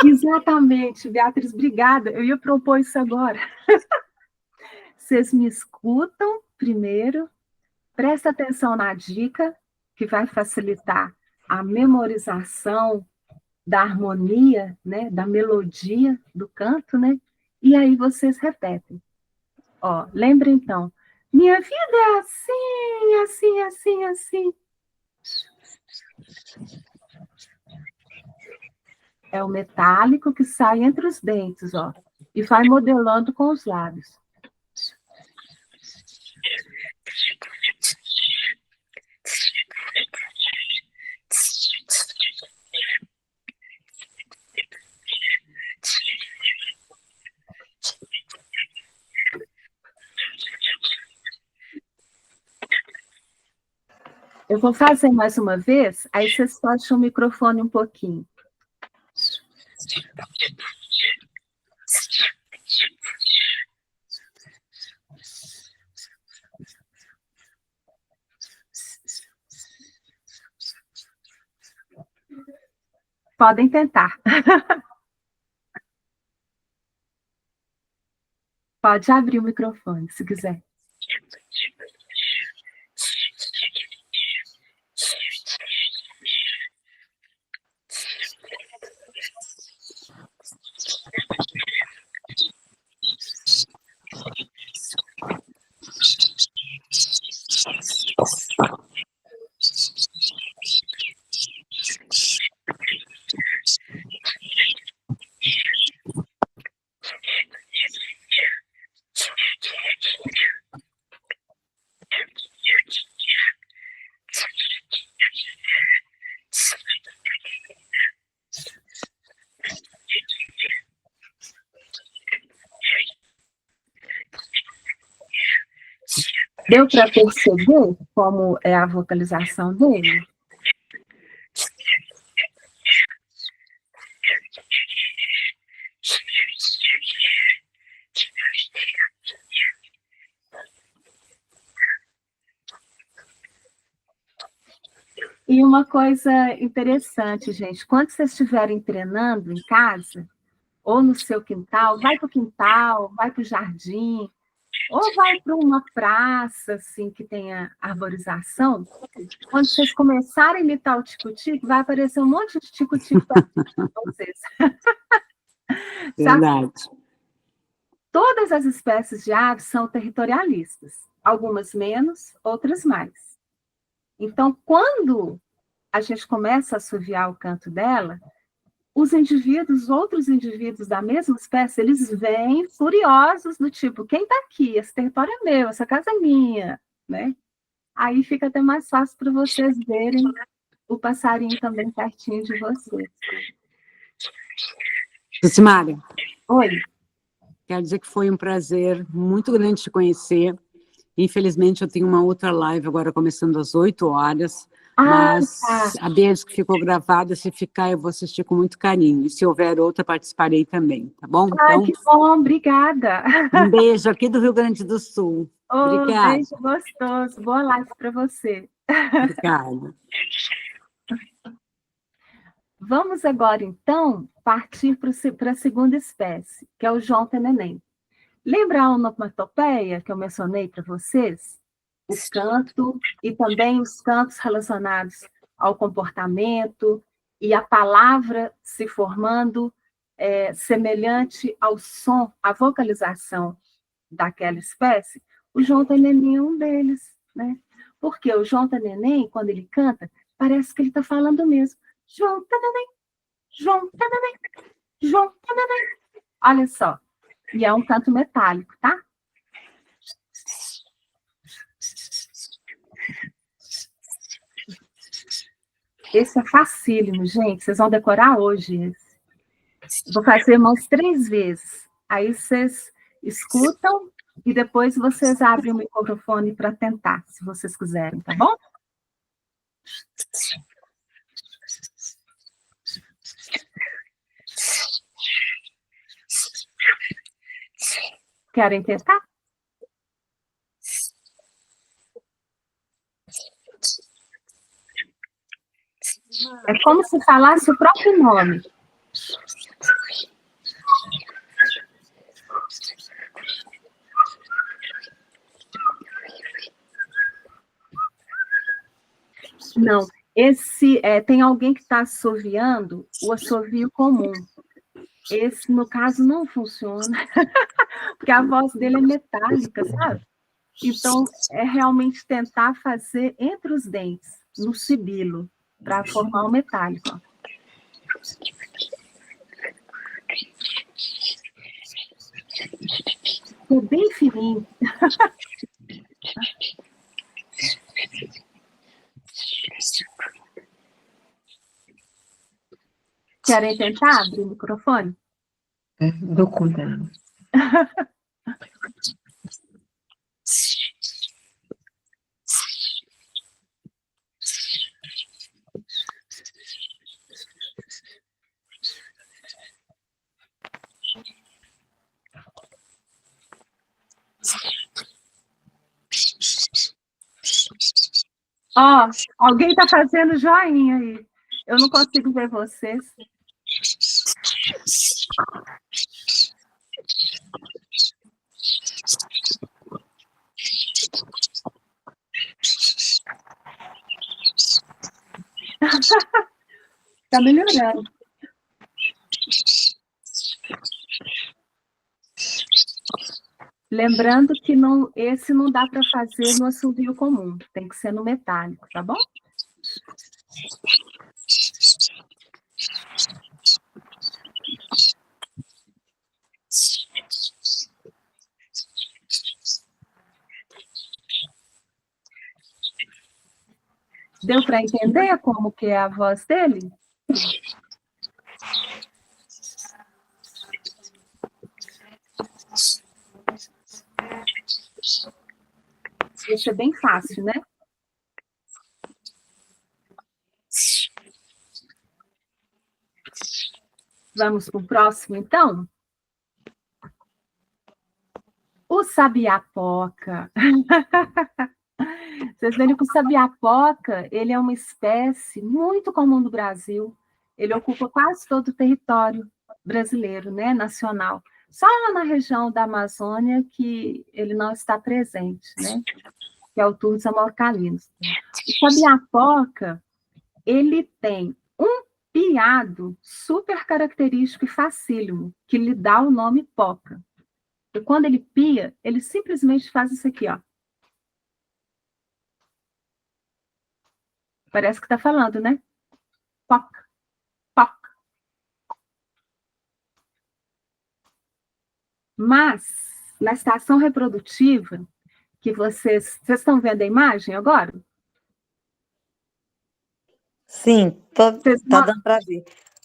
[SPEAKER 2] Exatamente, Beatriz, obrigada. Eu ia propor isso agora. Vocês me escutam primeiro, presta atenção na dica, que vai facilitar a memorização da harmonia, né, da melodia do canto, né? E aí vocês repetem. Ó, lembra então, minha vida é assim, assim, assim, assim. É o metálico que sai entre os dentes, ó, e vai modelando com os lábios. Eu vou fazer mais uma vez, aí vocês fecham o microfone um pouquinho. Podem tentar. Pode abrir o microfone, se quiser. Deu para perceber como é a vocalização dele? E uma coisa interessante, gente, quando vocês estiverem treinando em casa, ou no seu quintal, vai para o quintal, vai para o jardim, ou vai para uma praça, assim, que tenha arborização, quando vocês começarem a imitar o tico-tico, vai aparecer um monte de tico-tico para vocês.
[SPEAKER 4] Verdade.
[SPEAKER 2] Todas as espécies de aves são territorialistas, algumas menos, outras mais. Então, quando a gente começa a assoviar o canto dela, os indivíduos, outros indivíduos da mesma espécie, eles vêm furiosos do tipo, quem está aqui? Esse território é meu, essa casa é minha, né? Aí fica até mais fácil para vocês verem o passarinho também pertinho de vocês.
[SPEAKER 4] Luzimara.
[SPEAKER 2] Oi.
[SPEAKER 4] Quero dizer que foi um prazer muito grande te conhecer. Infelizmente, eu tenho uma outra live agora começando às 8 horas, mas a deles que ficou gravada, se ficar, eu vou assistir com muito carinho. E se houver outra, participarei também, tá bom?
[SPEAKER 2] Então, que bom, obrigada.
[SPEAKER 4] Um beijo aqui do Rio Grande do Sul. Obrigada.
[SPEAKER 2] Um beijo gostoso. Boa live para você.
[SPEAKER 4] Obrigada.
[SPEAKER 2] Vamos agora, então, partir para a segunda espécie, que é o jonta-neném. Lembra a onomatopeia que eu mencionei para vocês? O canto e também os cantos relacionados ao comportamento e a palavra se formando semelhante ao som, à vocalização daquela espécie. O jonta-neném é um deles, né? Porque o jonta-neném, quando ele canta, parece que ele está falando mesmo. Jonta-neném, jonta-neném, jonta-neném. Olha só. E é um canto metálico, tá? Esse é facílimo, gente. Vocês vão decorar hoje esse. Vou fazer umas 3 vezes. Aí vocês escutam e depois vocês abrem o microfone para tentar, se vocês quiserem, tá bom? Querem tentar? É como se falasse o próprio nome. Não, tem alguém que está assoviando o assovio comum. Esse, no caso, não funciona, porque a voz dele é metálica, sabe? Então, é realmente tentar fazer entre os dentes, no sibilo, para formar o metálico. Ó. É bem fininho. Querem tentar abrir o microfone?
[SPEAKER 6] Dou conta, não.
[SPEAKER 2] Ó, alguém está fazendo joinha aí. Eu não consigo ver vocês. Tá melhorando. Lembrando que esse não dá para fazer no assovio comum, tem que ser no metálico, tá bom? Deu para entender como que é a voz dele? Isso é bem fácil, né? Vamos para o próximo, então? O sabiá-poca. Vocês veem que o sabiá-poca, ele é uma espécie muito comum no Brasil. Ele ocupa quase todo o território brasileiro, né, nacional. Só lá na região da Amazônia que ele não está presente, né? Que é o Turdus amorcalinus. O sabiá-poca, ele tem um piado super característico e facílimo, que lhe dá o nome poca. E quando ele pia, ele simplesmente faz isso aqui, ó. Parece que está falando, né? Poca, poca. Mas, na estação reprodutiva, que vocês estão vendo a imagem agora?
[SPEAKER 5] Sim, tá dando para ver.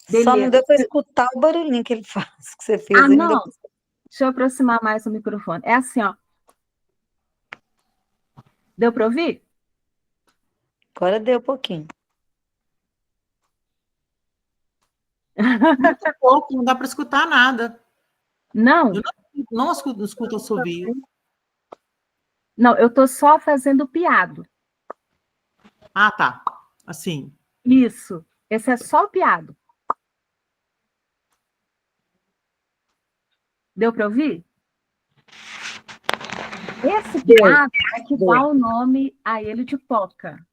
[SPEAKER 5] Beleza. Só não deu para escutar o barulhinho que ele faz, que você fez.
[SPEAKER 2] Ah, não. Deixa eu aproximar mais o microfone. É assim, ó. Deu para ouvir?
[SPEAKER 5] Agora deu um pouquinho.
[SPEAKER 1] Muito pouco, não dá para escutar nada.
[SPEAKER 2] Não?
[SPEAKER 1] Eu não escuto assovio.
[SPEAKER 2] Não, eu estou só fazendo piado.
[SPEAKER 1] Ah, tá. Assim.
[SPEAKER 2] Isso. Esse é só o piado. Deu para ouvir? Esse piado é que dá o nome a ele de poca.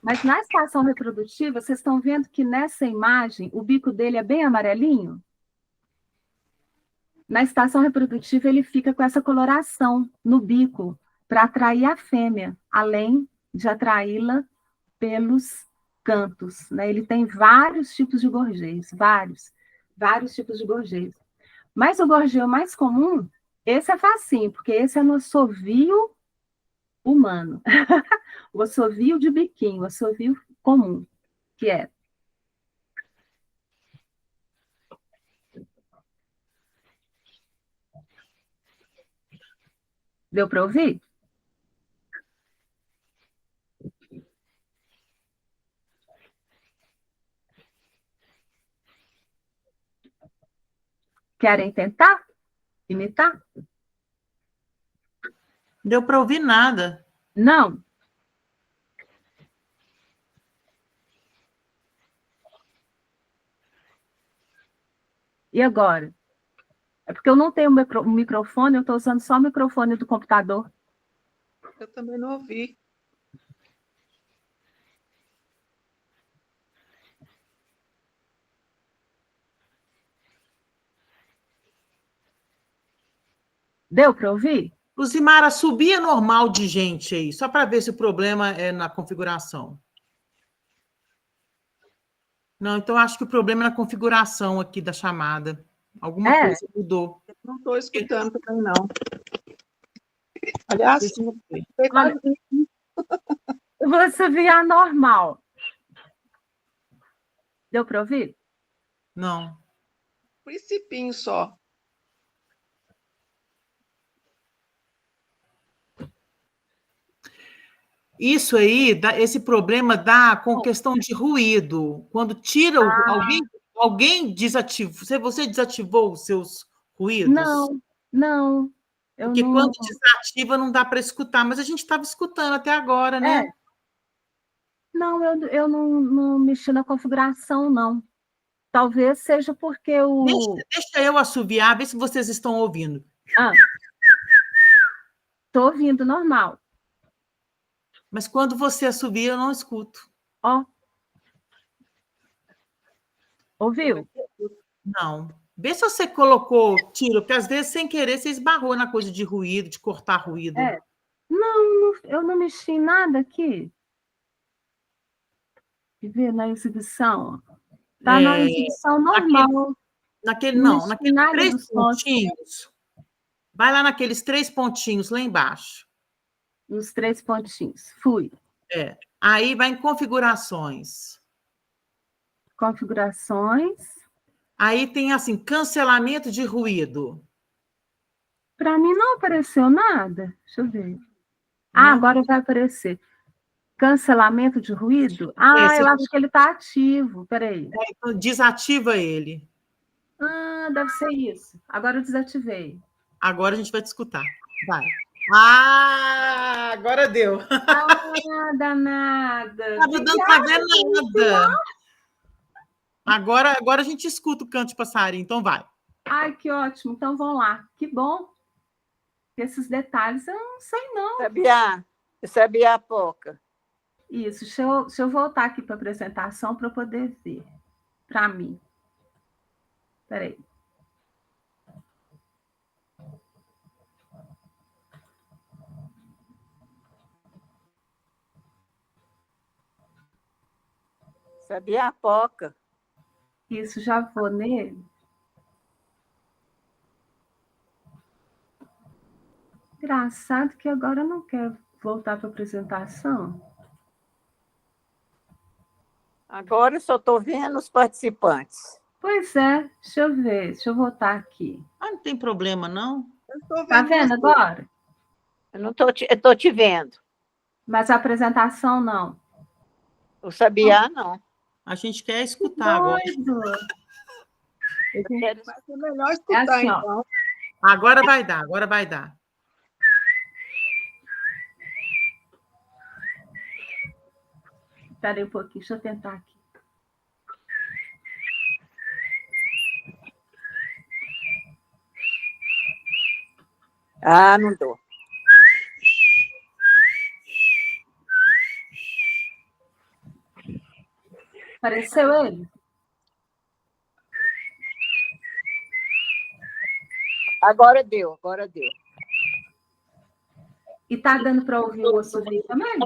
[SPEAKER 2] Mas na estação reprodutiva, vocês estão vendo que nessa imagem o bico dele é bem amarelinho? Na estação reprodutiva, ele fica com essa coloração no bico para atrair a fêmea, além de atraí-la pelos cantos, né? Ele tem vários tipos de gorjeios, vários tipos de gorjeios. Mas o gorjeio mais comum, esse é facinho, porque esse é no assovio humano. O assovio de biquinho, o assovio comum, que é. Deu para ouvir? Querem tentar imitar?
[SPEAKER 1] Deu para ouvir nada.
[SPEAKER 2] Não. E agora? É porque eu não tenho microfone, eu estou usando só o microfone do computador.
[SPEAKER 7] Eu também não ouvi.
[SPEAKER 2] Deu para ouvir?
[SPEAKER 1] Luzimara, subia normal de gente aí, só para ver se o problema é na configuração. Não, então acho que o problema é na configuração aqui da chamada. Alguma coisa mudou.
[SPEAKER 7] Eu não estou escutando também, não. Aliás,
[SPEAKER 2] Olha, você via normal. Deu para ouvir?
[SPEAKER 1] Não.
[SPEAKER 7] principinho só.
[SPEAKER 1] Isso aí, esse problema dá com questão de ruído. Quando tira alguém desativou. Você desativou os seus ruídos?
[SPEAKER 2] Não.
[SPEAKER 1] Porque quando desativa não dá para escutar, mas a gente estava escutando até agora, né?
[SPEAKER 2] Não, eu não mexi na configuração, não. Talvez seja porque o...
[SPEAKER 1] Deixa eu assoviar, ver se vocês estão ouvindo.
[SPEAKER 2] Estou ouvindo normal.
[SPEAKER 1] Mas quando você assovia, eu não escuto.
[SPEAKER 2] Ó. Ouviu?
[SPEAKER 1] Não. Vê se você colocou tiro, porque às vezes, sem querer, você esbarrou na coisa de ruído, de cortar ruído.
[SPEAKER 2] Não, eu não mexi em nada aqui. Quer ver na exibição? Está na exibição normal.
[SPEAKER 1] Naqueles 3 pontinhos. Vai lá naqueles 3 pontinhos lá embaixo.
[SPEAKER 2] Nos 3 pontinhos. Fui.
[SPEAKER 1] Aí vai em configurações.
[SPEAKER 2] Configurações.
[SPEAKER 1] Aí tem assim, cancelamento de ruído.
[SPEAKER 2] Para mim não apareceu nada. Deixa eu ver. Agora vai aparecer. Cancelamento de ruído? Eu acho que ele está ativo. Peraí.
[SPEAKER 1] Então desativa ele.
[SPEAKER 2] Deve ser isso. Agora eu desativei.
[SPEAKER 1] Agora a gente vai te escutar. Vai. Agora deu.
[SPEAKER 2] Danada.
[SPEAKER 1] Não estava dando para ver nada. Agora a gente escuta o canto de passarinho, então vai.
[SPEAKER 2] Ai, que ótimo. Então vamos lá. Que bom. Esses detalhes eu não sei, não.
[SPEAKER 8] Sabia a pouca.
[SPEAKER 2] Isso. Deixa eu voltar aqui para a apresentação para poder ver. Para mim. Espera aí.
[SPEAKER 8] Sabia a pouca.
[SPEAKER 2] Isso, já vou nele. Engraçado que agora não quer voltar para a apresentação.
[SPEAKER 8] Agora eu só estou vendo os participantes.
[SPEAKER 2] Pois é, deixa eu ver, deixa eu voltar aqui.
[SPEAKER 1] Não tem problema, não?
[SPEAKER 2] Está vendo agora?
[SPEAKER 8] Eu não estou te vendo.
[SPEAKER 2] Mas a apresentação não.
[SPEAKER 8] O Sabiá, não.
[SPEAKER 1] A gente quer escutar agora.
[SPEAKER 7] Vai ser melhor escutar,
[SPEAKER 2] assim,
[SPEAKER 7] então.
[SPEAKER 1] Agora vai dar.
[SPEAKER 2] Espera aí um pouquinho, deixa eu tentar aqui.
[SPEAKER 8] Não dou.
[SPEAKER 2] Apareceu ele?
[SPEAKER 8] Agora deu.
[SPEAKER 2] E tá dando para ouvir o assovio também?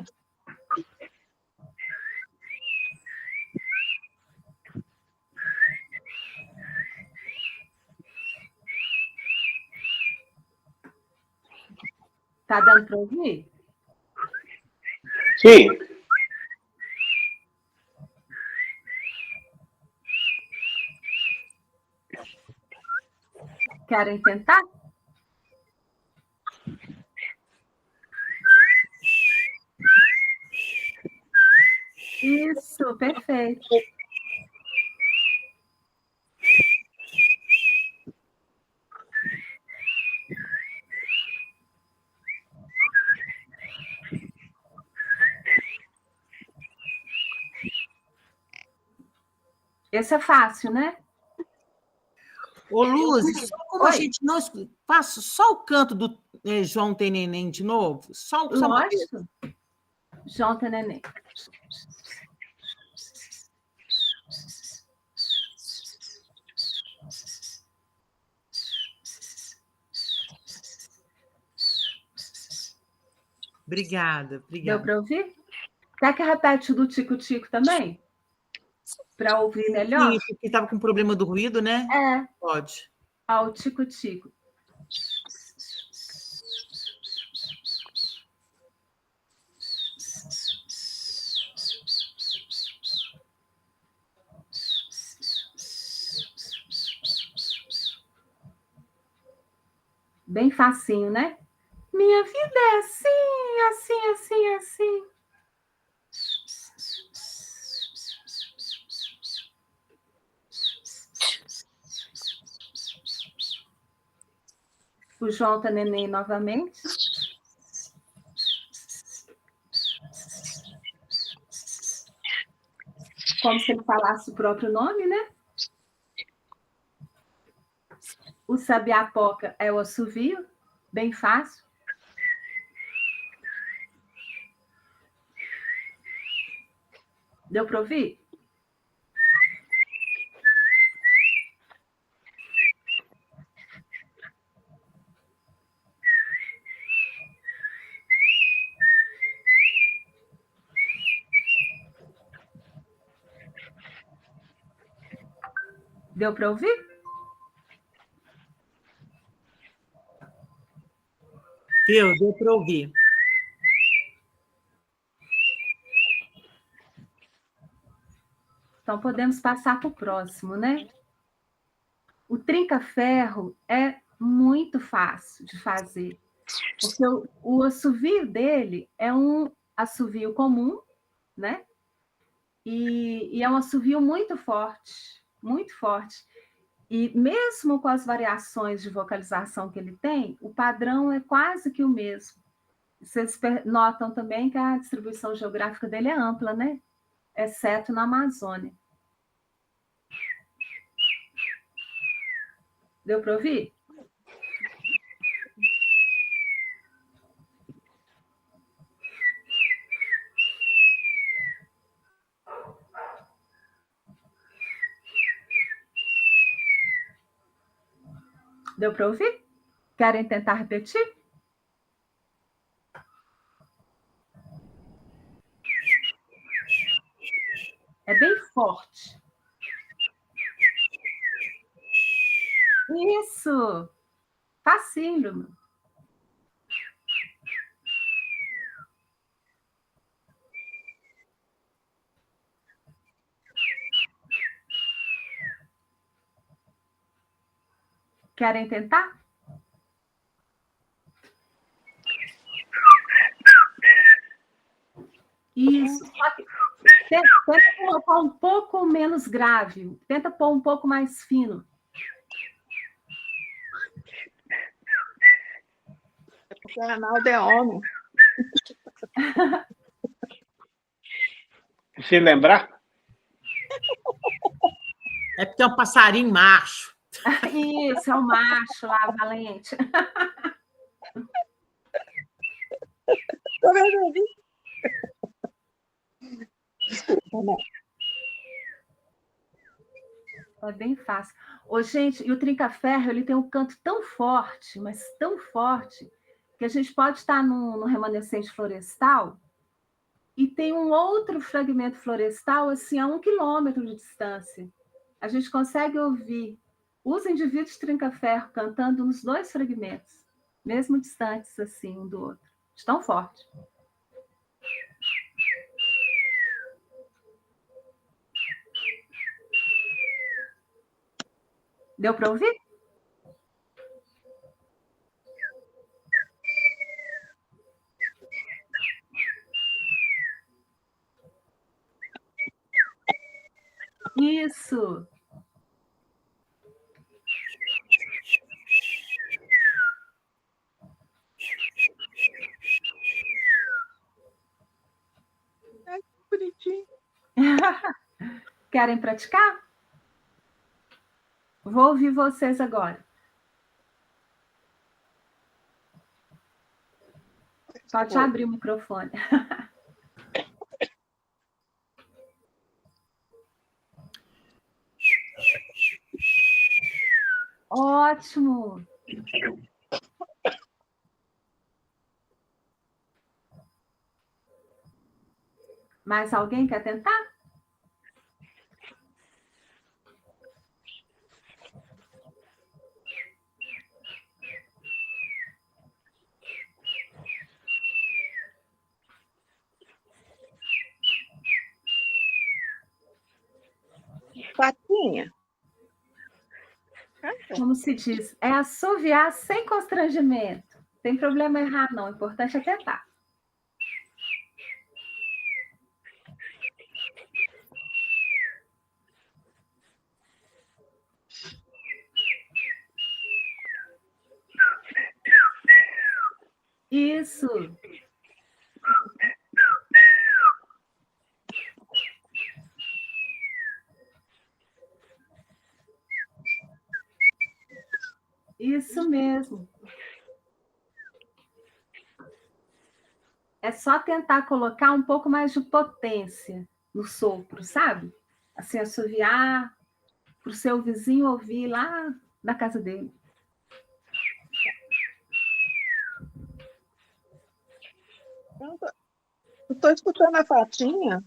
[SPEAKER 2] Tá dando para ouvir?
[SPEAKER 3] Sim.
[SPEAKER 2] Querem tentar? ficou perfeito. Esse é fácil, né?
[SPEAKER 1] Ô, Luz, só como a
[SPEAKER 2] Oi.
[SPEAKER 1] gente não passa só o canto do João Tem Neném de novo? Só uma vez.
[SPEAKER 2] Lógico. João Tem Neném.
[SPEAKER 1] Obrigada.
[SPEAKER 2] Deu para ouvir? Quer que repete o do tico-tico também? Para ouvir melhor?
[SPEAKER 1] Sim, porque estava com problema do ruído, né?
[SPEAKER 2] É.
[SPEAKER 1] Pode.
[SPEAKER 2] Ao tico-tico. Bem facinho, né? Minha vida é assim, assim, assim, assim. O João Tem Neném novamente. Como se ele falasse o próprio nome, né? O sabiapoca é o assovio, bem fácil. Deu para ouvir? Deu para ouvir?
[SPEAKER 1] Deu para ouvir.
[SPEAKER 2] Então, podemos passar para o próximo, né? O trinca-ferro é muito fácil de fazer, porque o assovio dele é um assovio comum, né? E é um assovio muito forte, muito forte. E mesmo com as variações de vocalização que ele tem, o padrão é quase que o mesmo. Vocês notam também que a distribuição geográfica dele é ampla, né? Exceto na Amazônia. Deu para ouvir? Deu para ouvir? Querem tentar repetir? É bem forte. Isso! Facílimo. Querem tentar? Isso. Só que tenta colocar um pouco menos grave. Tenta pôr um pouco mais fino.
[SPEAKER 7] É porque o Arnaldo é homem.
[SPEAKER 3] Se lembrar?
[SPEAKER 1] É porque é um passarinho macho.
[SPEAKER 2] Isso, é o macho lá, valente.
[SPEAKER 7] Tô vendo. Desculpa, né?
[SPEAKER 2] É bem fácil. Ô, gente, e o trinca-ferro, ele tem um canto tão forte, mas tão forte, que a gente pode estar no remanescente florestal e tem um outro fragmento florestal, assim, a 1 quilômetro de distância. A gente consegue ouvir os indivíduos de trinca-ferro cantando nos dois fragmentos, mesmo distantes, assim, um do outro. De tão forte. Deu para ouvir? Isso.
[SPEAKER 7] Ai, que bonitinho.
[SPEAKER 2] Querem praticar? Vou ouvir vocês agora. Pode abrir o microfone. Ótimo! Mais alguém quer tentar?
[SPEAKER 7] Patinha.
[SPEAKER 2] Como se diz? É assoviar sem constrangimento. Tem problema errar, não. O importante é tentar. Isso. Isso mesmo. É só tentar colocar um pouco mais de potência no sopro, sabe? Assim, assoviar para o seu vizinho ouvir lá da casa dele.
[SPEAKER 7] Eu estou escutando a Patinha.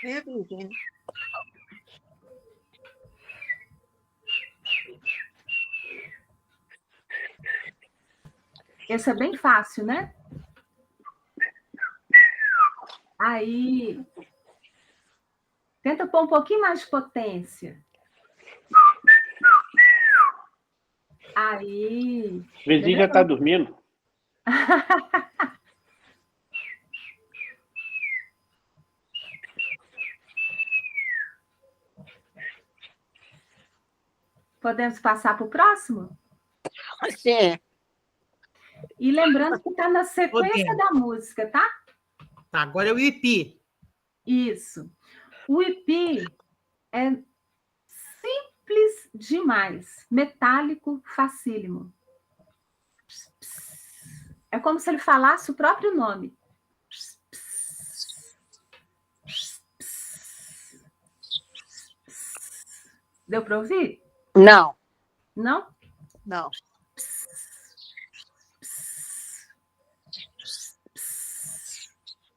[SPEAKER 7] Né, Virgínia?
[SPEAKER 2] Esse é bem fácil, né? Aí, tenta pôr um pouquinho mais de potência. Aí.
[SPEAKER 3] Vizinho já está dormindo.
[SPEAKER 2] Podemos passar para o próximo?
[SPEAKER 8] Sim.
[SPEAKER 2] E lembrando que está na sequência
[SPEAKER 1] Podemos.
[SPEAKER 2] da música, tá?
[SPEAKER 1] Tá, agora é o Ipi.
[SPEAKER 2] Isso. O Ipi é simples demais. Metálico, facílimo. É como se ele falasse o próprio nome. Deu para ouvir?
[SPEAKER 8] Não,
[SPEAKER 2] Não?
[SPEAKER 8] não.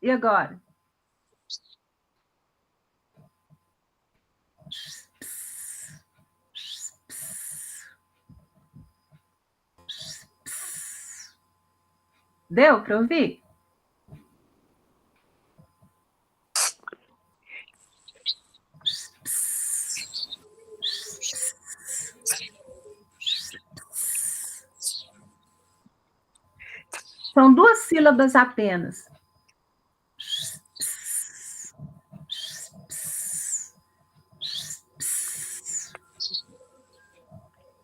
[SPEAKER 2] E agora? Deu para ouvir? São 2 sílabas apenas.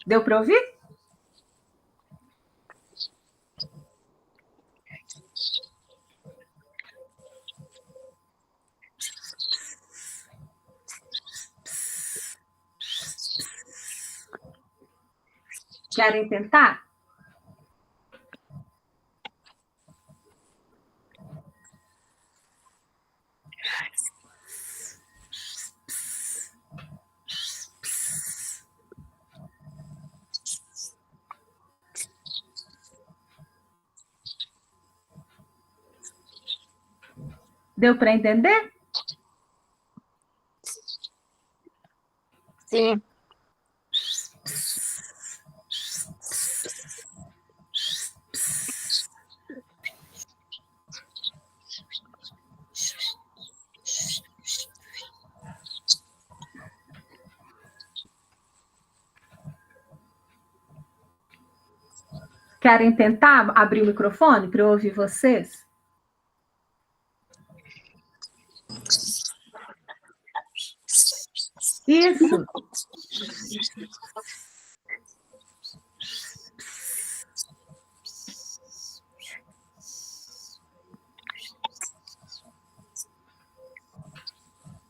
[SPEAKER 2] Deu para ouvir? Querem tentar? Deu para entender?
[SPEAKER 8] Sim.
[SPEAKER 2] querem tentar abrir o microfone para eu ouvir vocês? Isso.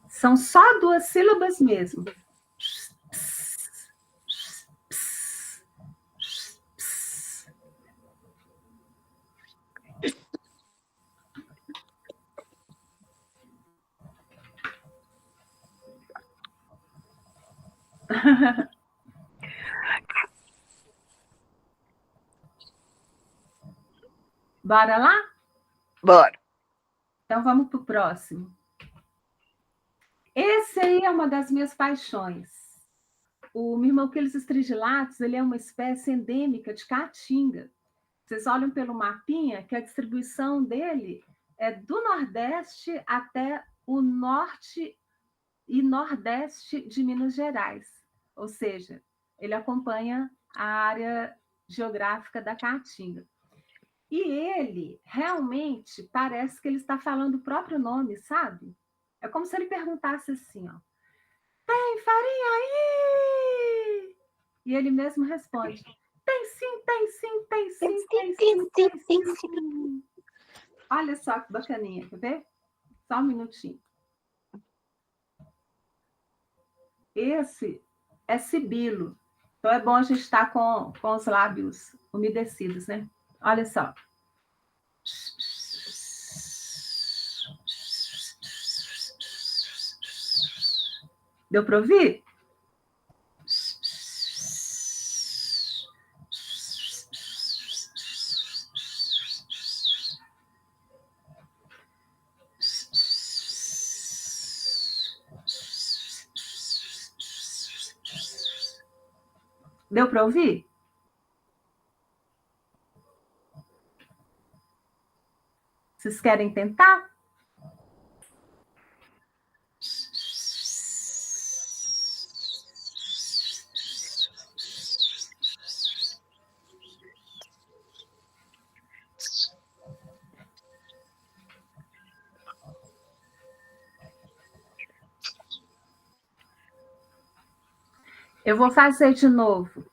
[SPEAKER 2] São só 2 sílabas mesmo. Bora lá?
[SPEAKER 8] Bora.
[SPEAKER 2] Então vamos para o próximo. Esse aí é uma das minhas paixões. O Myrmecophilus stridulatus, ele é uma espécie endêmica de Caatinga. Vocês olham pelo mapinha que a distribuição dele é do Nordeste até o Norte e Nordeste de Minas Gerais. Ou seja, ele acompanha a área geográfica da Caatinga. E ele realmente parece que ele está falando o próprio nome, sabe? É como se ele perguntasse assim, ó, tem farinha aí? E ele mesmo responde, tem sim, tem sim, tem sim, tem sim, tem sim. Olha só que bacaninha, quer ver? Só um minutinho. Esse é sibilo. Então é bom a gente estar com os lábios umedecidos, né? Olha só. Deu para ouvir? Deu para ouvir? Vocês querem tentar? Eu vou fazer de novo,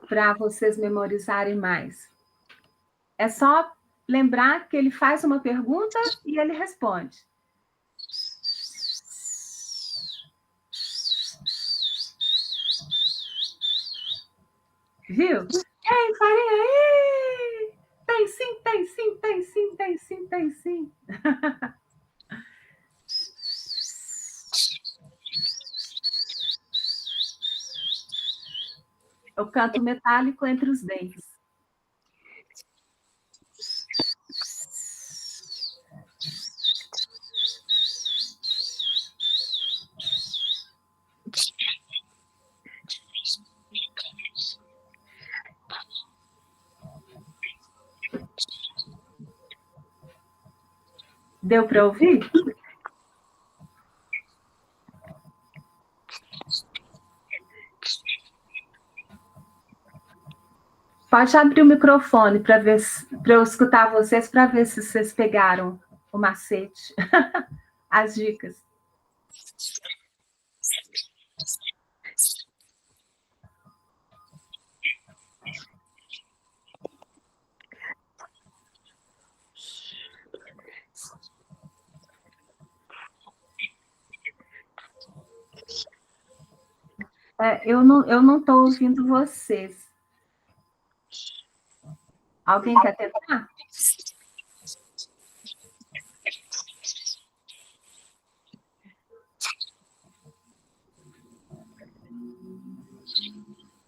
[SPEAKER 2] para vocês memorizarem mais. É só lembrar que ele faz uma pergunta e ele responde. Viu? Ei, farinha aí! Tem sim, tem sim, tem sim, tem sim, tem sim. O canto metálico entre os dentes. Deu para ouvir? Pode abrir o microfone para ver para eu escutar vocês, para ver se vocês pegaram o macete, as dicas. Eu não estou ouvindo vocês. Alguém quer tentar?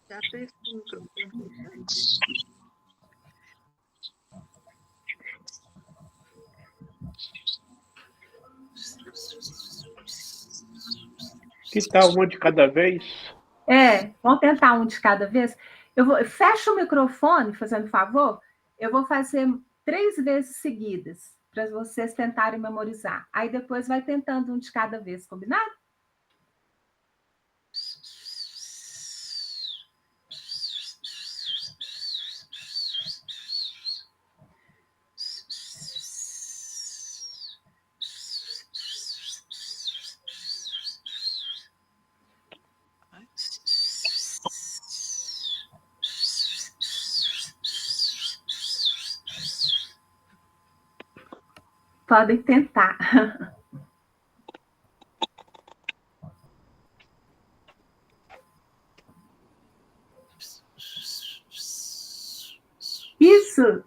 [SPEAKER 7] Já fez o microfone.
[SPEAKER 3] Que tal uma de cada vez?
[SPEAKER 2] Vamos tentar um de cada vez. Fecha o microfone, fazendo favor. Eu vou fazer 3 vezes seguidas, para vocês tentarem memorizar. Aí depois vai tentando um de cada vez, combinado? podem tentar. Isso!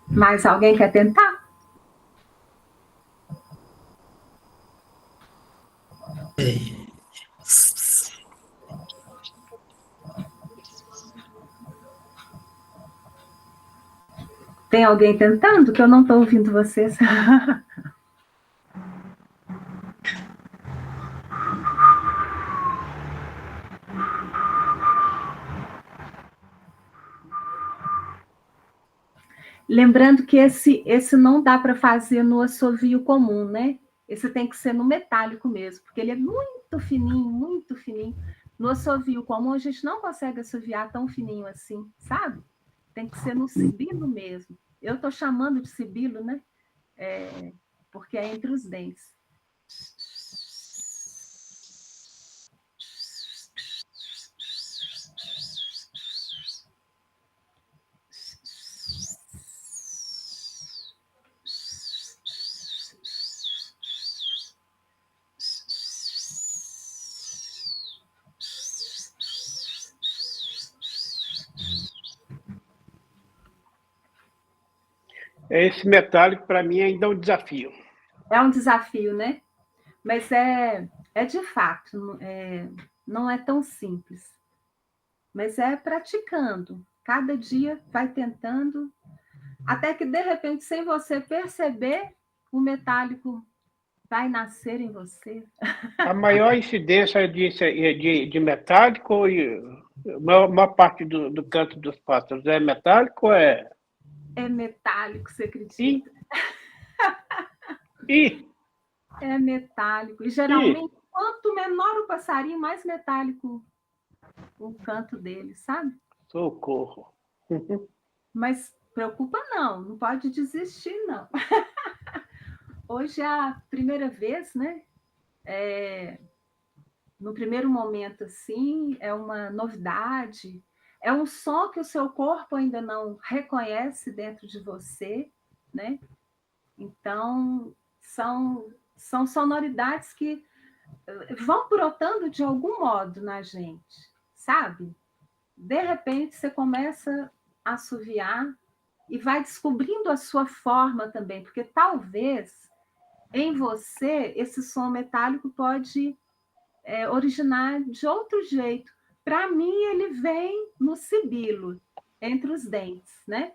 [SPEAKER 2] Mais alguém quer tentar? Tem alguém tentando? Que eu não estou ouvindo vocês. Lembrando que esse não dá para fazer no assovio comum, né? Esse tem que ser no metálico mesmo, porque ele é muito fininho, muito fininho. No assovio comum, a gente não consegue assoviar tão fininho assim, sabe? Tem que ser no sibilo mesmo. Eu estou chamando de sibilo, né? Porque é entre os dentes.
[SPEAKER 3] Esse metálico, para mim, ainda é um desafio.
[SPEAKER 2] É um desafio, né? Mas é de fato, não é tão simples. Mas é praticando. Cada dia vai tentando, até que, de repente, sem você perceber, o metálico vai nascer em você.
[SPEAKER 3] A maior incidência de metálico, e a maior parte do canto dos pássaros é metálico ou é?
[SPEAKER 2] É metálico, você acredita? É metálico. E, geralmente, quanto menor o passarinho, mais metálico o canto dele, sabe?
[SPEAKER 3] Socorro.
[SPEAKER 2] Mas preocupa não pode desistir, não. Hoje é a primeira vez, né? No primeiro momento, assim, é uma novidade, é um som que o seu corpo ainda não reconhece dentro de você, né? Então, são sonoridades que vão brotando de algum modo na gente, sabe? De repente, você começa a assoviar e vai descobrindo a sua forma também, porque talvez em você esse som metálico pode originar de outro jeito. Para mim, ele vem no sibilo, entre os dentes, né?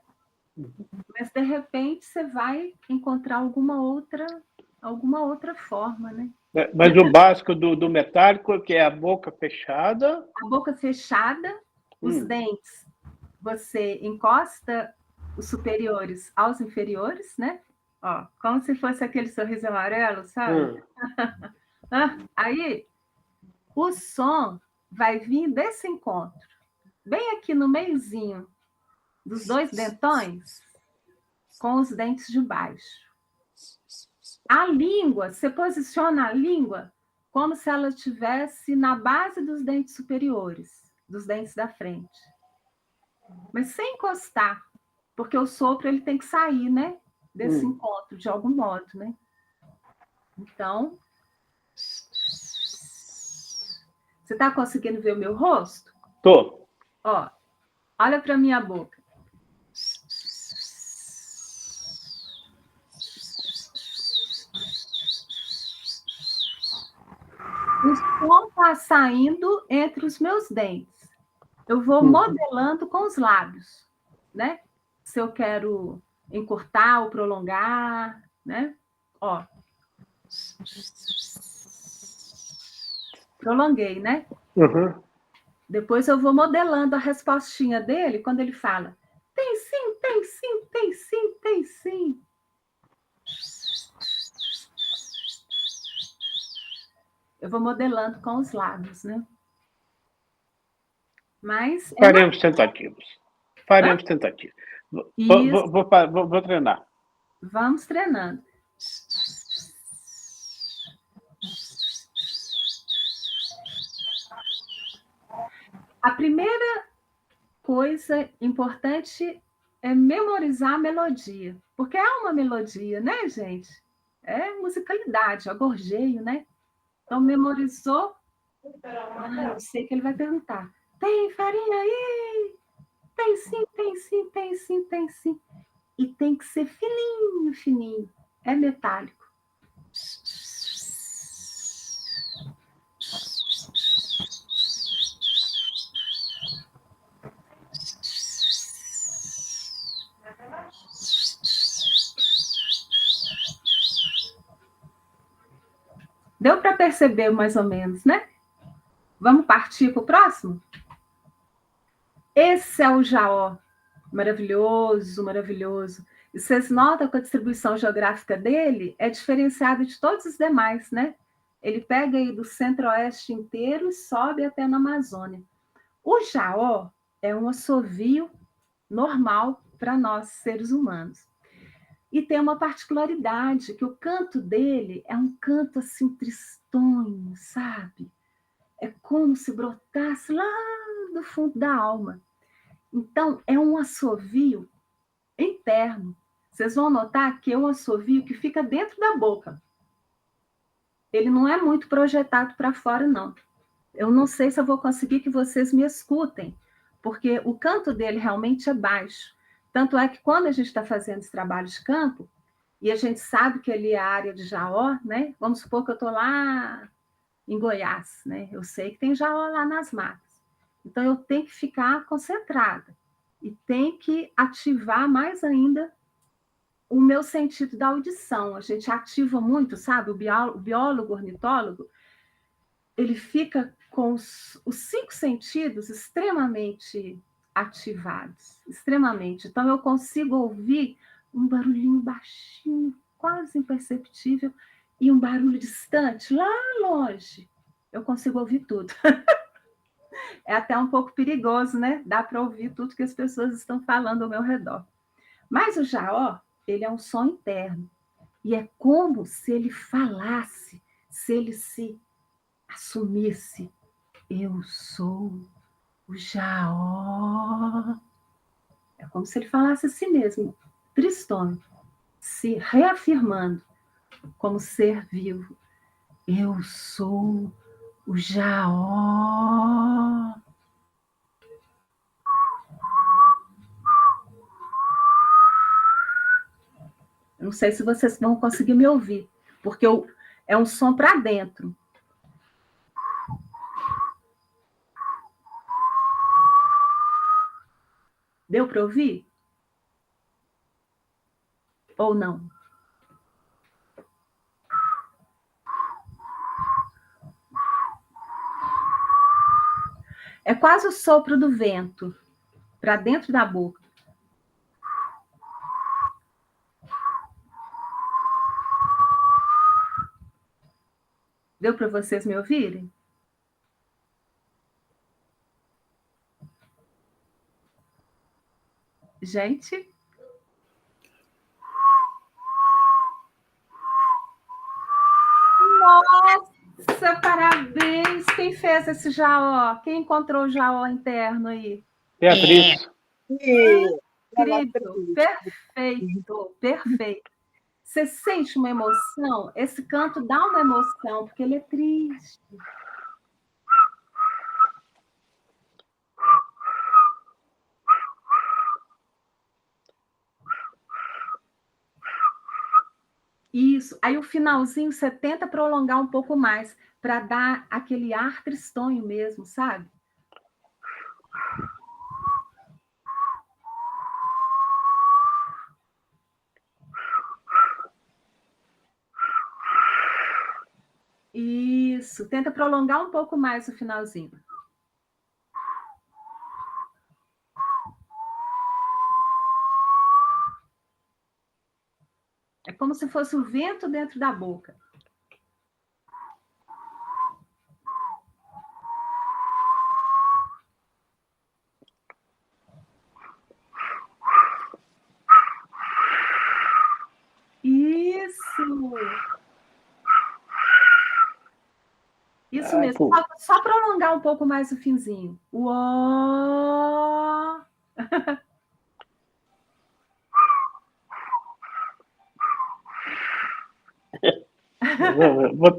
[SPEAKER 2] Mas, de repente, você vai encontrar alguma outra forma, né?
[SPEAKER 3] Mas o básico do metálico, que é a boca fechada.
[SPEAKER 2] A boca fechada, os dentes, você encosta os superiores aos inferiores, né? Ó, como se fosse aquele sorriso amarelo, sabe? Aí, o som vai vir desse encontro, bem aqui no meiozinho dos dois dentões, com os dentes de baixo. A língua, você posiciona a língua como se ela estivesse na base dos dentes superiores, dos dentes da frente. Mas sem encostar, porque o sopro ele tem que sair, né? Desse encontro, de algum modo, né? Então, você está conseguindo ver o meu rosto?
[SPEAKER 3] Tô.
[SPEAKER 2] Ó, olha para minha boca. O som está saindo entre os meus dentes. Eu vou modelando com os lábios, né? Se eu quero encurtar ou prolongar, né? Ó. Prolonguei, né? Depois eu vou modelando a respostinha dele quando ele fala: tem sim, tem sim, tem sim, tem sim. Eu vou modelando com os lábios, né? Mas
[SPEAKER 3] Faremos tentativas. Faremos tentativas. Vou treinar.
[SPEAKER 2] Vamos treinando. A primeira coisa importante é memorizar a melodia, porque é uma melodia, né, gente? É musicalidade, é gorjeio, né? Então, memorizou. Eu sei que ele vai perguntar. Tem farinha aí? Tem sim, tem sim, tem sim, tem sim. E tem que ser fininho, fininho. É metálico. Deu para perceber mais ou menos, né? Vamos partir para o próximo? Esse é o Jaó. Maravilhoso, maravilhoso. E vocês notam que a distribuição geográfica dele é diferenciada de todos os demais, né? Ele pega aí do centro-oeste inteiro e sobe até na Amazônia. O Jaó é um assovio normal para nós, seres humanos. E tem uma particularidade, que o canto dele é um canto assim tristonho, sabe? É como se brotasse lá do fundo da alma. Então, é um assovio interno. Vocês vão notar que é um assovio que fica dentro da boca. Ele não é muito projetado para fora, não. Eu não sei se eu vou conseguir que vocês me escutem, porque o canto dele realmente é baixo. Tanto é que quando a gente está fazendo esse trabalho de campo, e a gente sabe que ali é a área de Jaó, né? Vamos supor que eu estou lá em Goiás, né? Eu sei que tem Jaó lá nas matas. Então, eu tenho que ficar concentrada e tenho que ativar mais ainda o meu sentido da audição. A gente ativa muito, sabe? O biólogo, o ornitólogo, ele fica com os 5 sentidos extremamente ativados, extremamente. Então, eu consigo ouvir um barulhinho baixinho, quase imperceptível, e um barulho distante, lá longe. Eu consigo ouvir tudo. É até um pouco perigoso, né? Dá para ouvir tudo que as pessoas estão falando ao meu redor. Mas o Jaó, ele é um som interno. E é como se ele falasse, se ele se assumisse. Eu sou o Jaó. É como se ele falasse a si mesmo, tristônio, se reafirmando como ser vivo. Eu sou o Jaó. Não sei se vocês vão conseguir me ouvir, porque é um som para dentro. Deu para ouvir? Ou não? É quase o sopro do vento para dentro da boca. Deu para vocês me ouvirem? Gente? Nossa, parabéns! Quem fez esse Jaó? Quem encontrou o Jaó interno aí?
[SPEAKER 3] Beatriz.
[SPEAKER 2] Incrível, perfeito, perfeito. Você sente uma emoção? Esse canto dá uma emoção, porque ele é triste. Isso. Aí o finalzinho você tenta prolongar um pouco mais, para dar aquele ar tristonho mesmo, sabe? Isso. Tenta prolongar um pouco mais o finalzinho. É como se fosse o vento dentro da boca. Isso Isso mesmo.
[SPEAKER 3] Pô.
[SPEAKER 2] Só prolongar um pouco mais o finzinho. Uó.
[SPEAKER 3] Vou...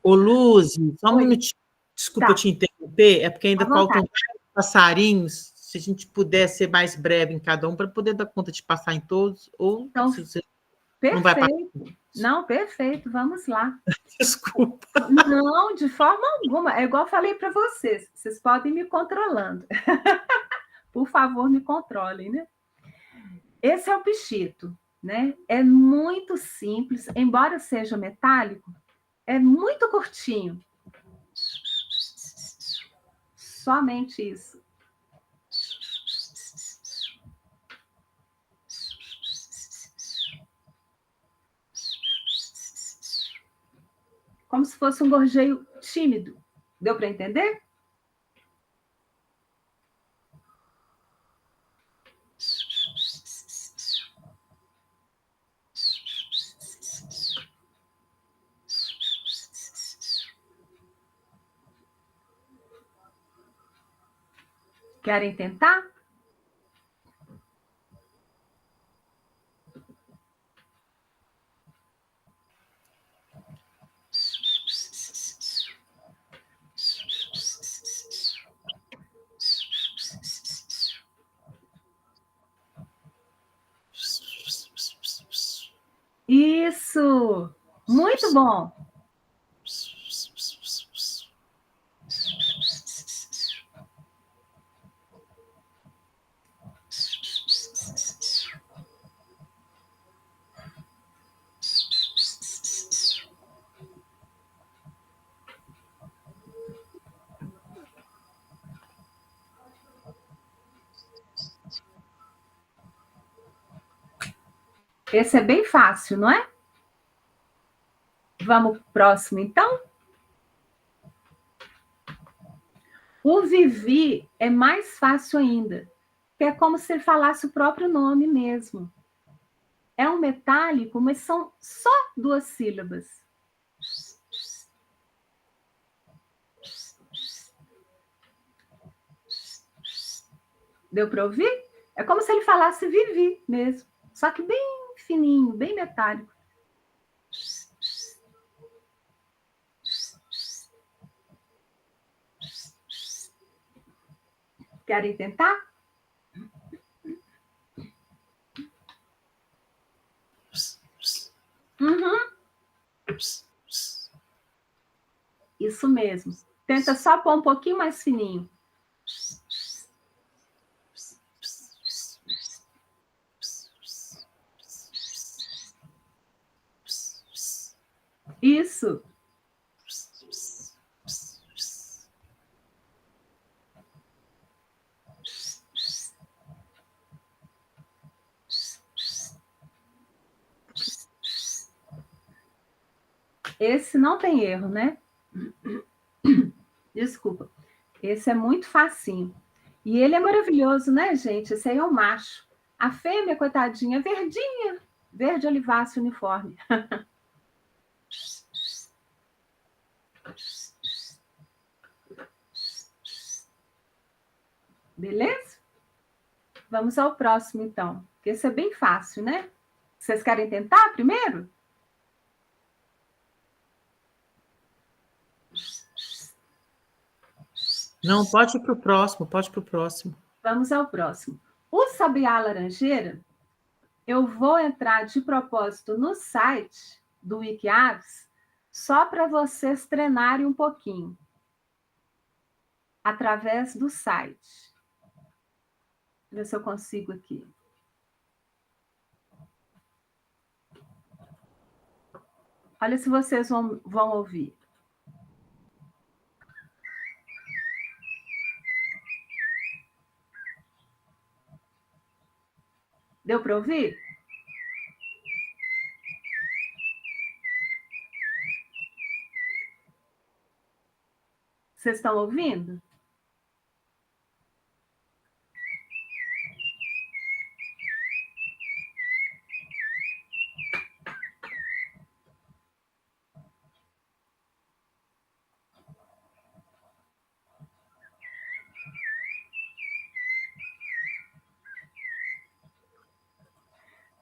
[SPEAKER 1] Ô, Luz, só um
[SPEAKER 2] Oi.
[SPEAKER 1] minutinho. Desculpa
[SPEAKER 2] Tá.
[SPEAKER 1] te interromper, é porque ainda
[SPEAKER 2] À
[SPEAKER 1] faltam
[SPEAKER 2] vontade.
[SPEAKER 1] vários passarinhos. Se a gente puder ser mais breve em cada um, para poder dar conta de passar em todos, ou
[SPEAKER 2] Então,
[SPEAKER 1] se você não vai passar.
[SPEAKER 2] perfeito. Não, perfeito. Vamos lá.
[SPEAKER 1] Desculpa.
[SPEAKER 2] Não, de forma alguma. É igual eu falei para vocês. Vocês podem ir me controlando. Por favor, me controlem, né? Esse é o pichito, né? É muito simples, embora seja metálico, é muito curtinho. Somente isso. Como se fosse um gorjeio tímido. Deu para entender? Querem tentar? Isso! Muito bom! Esse é bem fácil, não é? Vamos para o próximo, então? O Vivi é mais fácil ainda, que é como se ele falasse o próprio nome mesmo. É um metálico, mas são só 2 sílabas. Deu para ouvir? É como se ele falasse Vivi mesmo, só que bem fininho, bem metálico. Querem tentar? Uhum. Isso mesmo. Tenta só pôr um pouquinho mais fininho. Isso. Esse não tem erro, né? Desculpa. Esse é muito facinho. E ele é maravilhoso, né, gente? Esse aí é o macho. A fêmea, coitadinha, é verdinha. Verde oliváceo uniforme. Beleza? Vamos ao próximo, então. Porque esse é bem fácil, né? Vocês querem tentar primeiro?
[SPEAKER 1] Não, pode ir para o próximo, pode ir para o próximo.
[SPEAKER 2] Vamos ao próximo. O sabiá laranjeira, eu vou entrar de propósito no site do Wikiaves só para vocês treinarem um pouquinho. Através do site. Deixa eu ver se eu consigo aqui. Olha se vocês vão ouvir. Deu para ouvir? Vocês estão ouvindo?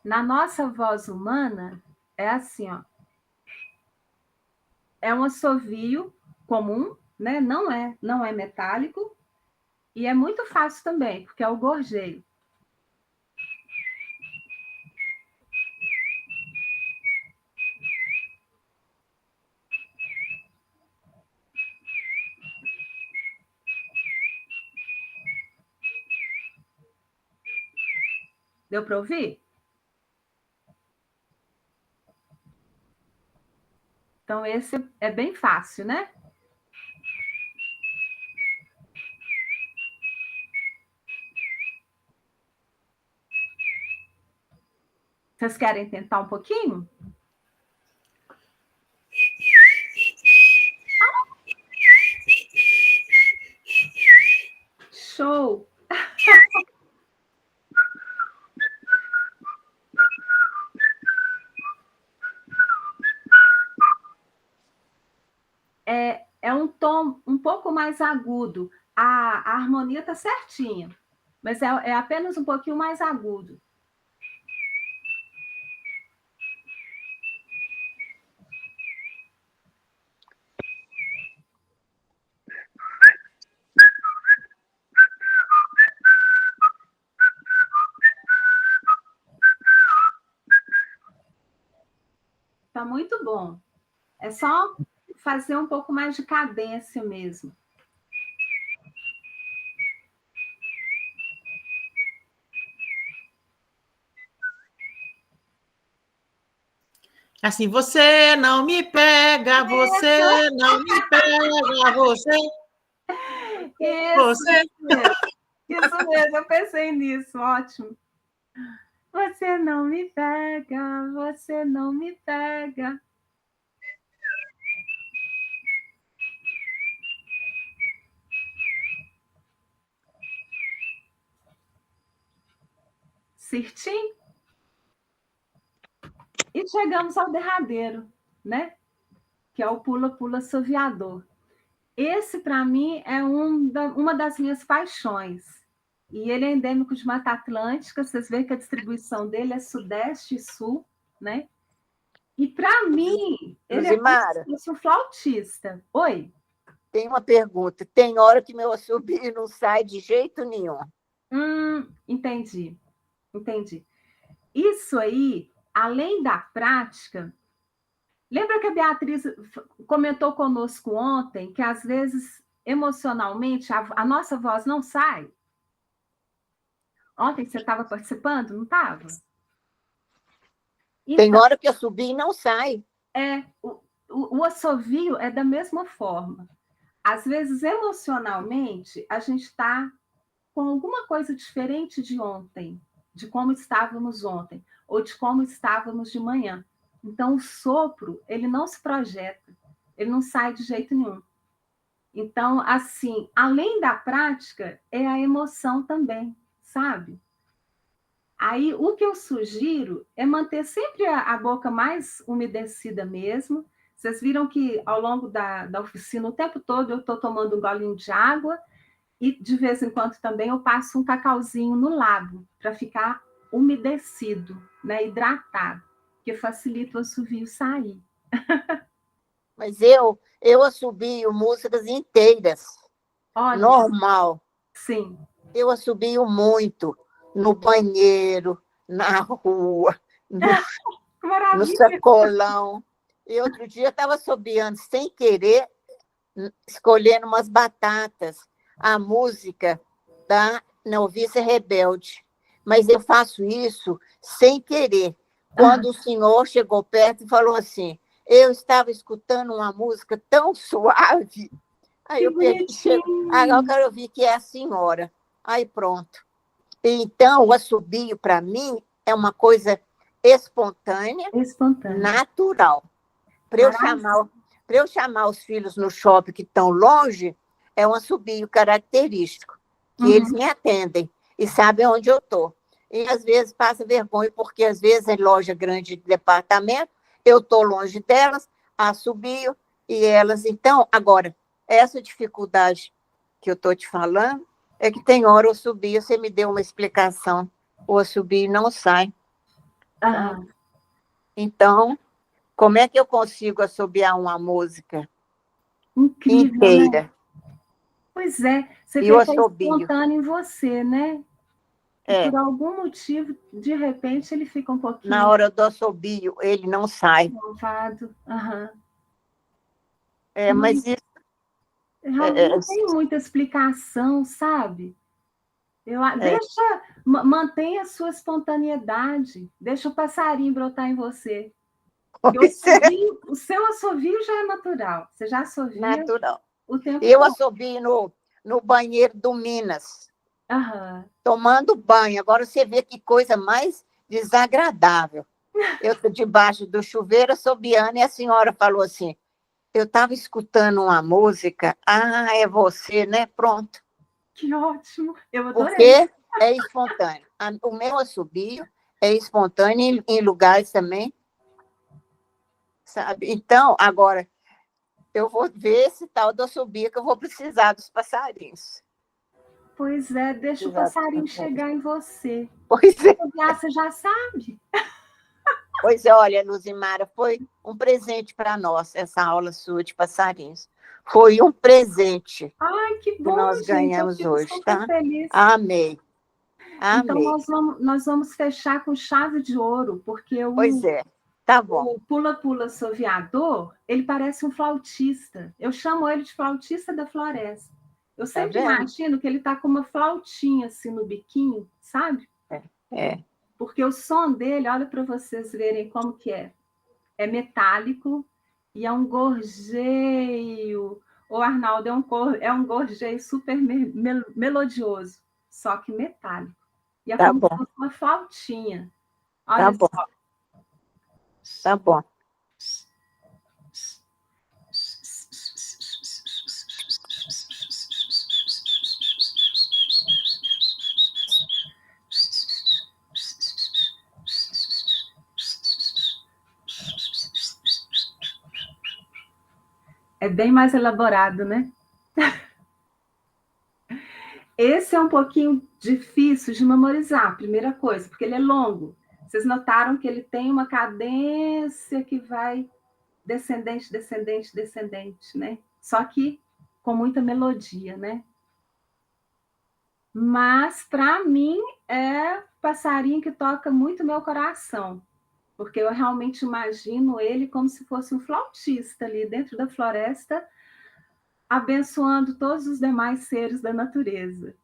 [SPEAKER 2] Na nossa voz humana, é assim, ó. É um assovio comum, né? Não é metálico, e é muito fácil também, porque é o gorjeio. Deu para ouvir? Então, esse é bem fácil, né? Vocês querem tentar um pouquinho? Show! É um tom um pouco mais agudo. A harmonia está certinha, mas é apenas um pouquinho mais agudo. Está muito bom. É só fazer um pouco mais de cadência mesmo.
[SPEAKER 1] Assim, você não me pega, você não me pega, você.
[SPEAKER 2] Isso mesmo, eu pensei nisso, ótimo. Você não me pega, você não me pega. Certinho? E chegamos ao derradeiro, né? Que é o pula-pula assoviador. Esse, para mim, é uma das minhas paixões. E ele é endêmico de Mata Atlântica, vocês veem que a distribuição dele é sudeste e sul, né? E, para mim, ele é como se fosse um flautista. Oi?
[SPEAKER 8] Tem uma pergunta. Tem hora que meu assobio não sai de jeito nenhum.
[SPEAKER 2] Entendi. Isso aí, além da prática... Lembra que a Beatriz comentou conosco ontem que, às vezes, emocionalmente, a nossa voz não sai? Ontem você estava participando, não estava? Então,
[SPEAKER 8] tem hora que eu subi e não sai.
[SPEAKER 2] O assovio é da mesma forma. Às vezes, emocionalmente, a gente está com alguma coisa diferente de ontem, de como estávamos ontem, ou de como estávamos de manhã. Então, o sopro, ele não se projeta, ele não sai de jeito nenhum. Então, assim, além da prática, é a emoção também, sabe? Aí, o que eu sugiro é manter sempre a boca mais umedecida mesmo. Vocês viram que, ao longo da oficina, o tempo todo, eu estou tomando um golinho de água e, de vez em quando, também eu passo um cacauzinho no lábio para ficar umedecido, né, hidratado, que facilita o assovio sair.
[SPEAKER 8] Mas eu assobio músicas inteiras.
[SPEAKER 2] Olha,
[SPEAKER 8] normal.
[SPEAKER 2] Sim.
[SPEAKER 8] Eu assobio muito no banheiro, na rua, no sacolão. E outro dia eu estava assobiando sem querer, escolhendo umas batatas, a música da Noviça Rebelde. Mas eu faço isso sem querer. Quando o senhor chegou perto e falou assim, eu estava escutando uma música tão suave, aí eu perguntei, agora eu quero ouvir que é a senhora. Aí pronto. Então, o assobio, para mim, é uma coisa espontânea, natural. Para eu chamar os filhos no shopping que estão longe, é um assobio característico, que eles me atendem e sabem onde eu estou. E, às vezes, passa vergonha, porque, às vezes, é loja grande de departamento, eu estou longe delas, assobio, e elas... Então, agora, essa dificuldade que eu estou te falando é que tem hora o assobio, você me deu uma explicação, o assobio não sai. Tá? Então, como é que eu consigo assobiar uma música
[SPEAKER 2] Incrível,
[SPEAKER 8] inteira?
[SPEAKER 2] né? Pois é, você
[SPEAKER 8] E
[SPEAKER 2] vê
[SPEAKER 8] o
[SPEAKER 2] que é
[SPEAKER 8] assobio?
[SPEAKER 2] espontâneo em você, né?
[SPEAKER 8] É.
[SPEAKER 2] Por algum motivo, de repente, ele fica um pouquinho...
[SPEAKER 8] Na hora do assobio, ele não sai.
[SPEAKER 2] Malvado.
[SPEAKER 8] Mas isso...
[SPEAKER 2] Realmente não tem muita explicação, sabe? Mantenha a sua espontaneidade, deixa o passarinho brotar em você. O seu assovio já é natural, você já assovia
[SPEAKER 8] natural.
[SPEAKER 2] O tempo
[SPEAKER 8] eu
[SPEAKER 2] todo.
[SPEAKER 8] assobio no banheiro do Minas, tomando banho. Agora você vê que coisa mais desagradável. Eu estou debaixo do chuveiro assobiando e a senhora falou assim, eu estava escutando uma música, é você, né? Pronto.
[SPEAKER 2] Que ótimo, eu adorei.
[SPEAKER 8] Porque é espontâneo. O meu assobio é espontâneo em lugares também, sabe? Então, agora, eu vou ver esse tal do assobio que eu vou precisar dos passarinhos.
[SPEAKER 2] Pois é, deixa o passarinho chegar em você.
[SPEAKER 8] Pois é.
[SPEAKER 2] Você já sabe.
[SPEAKER 8] Pois é, olha, Luzimara, foi um presente para nós, essa aula sua de passarinhos. Foi um presente.
[SPEAKER 2] Ai, que bom,
[SPEAKER 8] que nós
[SPEAKER 2] gente,
[SPEAKER 8] ganhamos
[SPEAKER 2] eu fico
[SPEAKER 8] hoje, tá?
[SPEAKER 2] feliz.
[SPEAKER 8] Amei.
[SPEAKER 2] Então, nós vamos fechar com chave de ouro, porque
[SPEAKER 8] Pois é, tá bom.
[SPEAKER 2] O pula-pula assoviador, ele parece um flautista. Eu chamo ele de flautista da floresta. Eu sempre imagino que ele está com uma flautinha assim no biquinho, sabe? Porque o som dele, olha para vocês verem como que é. É metálico e é um gorjeio. O Arnaldo é um gorjeio super melodioso, só que metálico. E é como se fosse uma flautinha. Olha só.
[SPEAKER 8] Tá bom.
[SPEAKER 2] É bem mais elaborado, né? Esse é um pouquinho difícil de memorizar, primeira coisa, porque ele é longo. Vocês notaram que ele tem uma cadência que vai descendente, descendente, descendente, né? Só que com muita melodia, né? Mas, para mim, é passarinho que toca muito meu coração, porque eu realmente imagino ele como se fosse um flautista ali dentro da floresta, abençoando todos os demais seres da natureza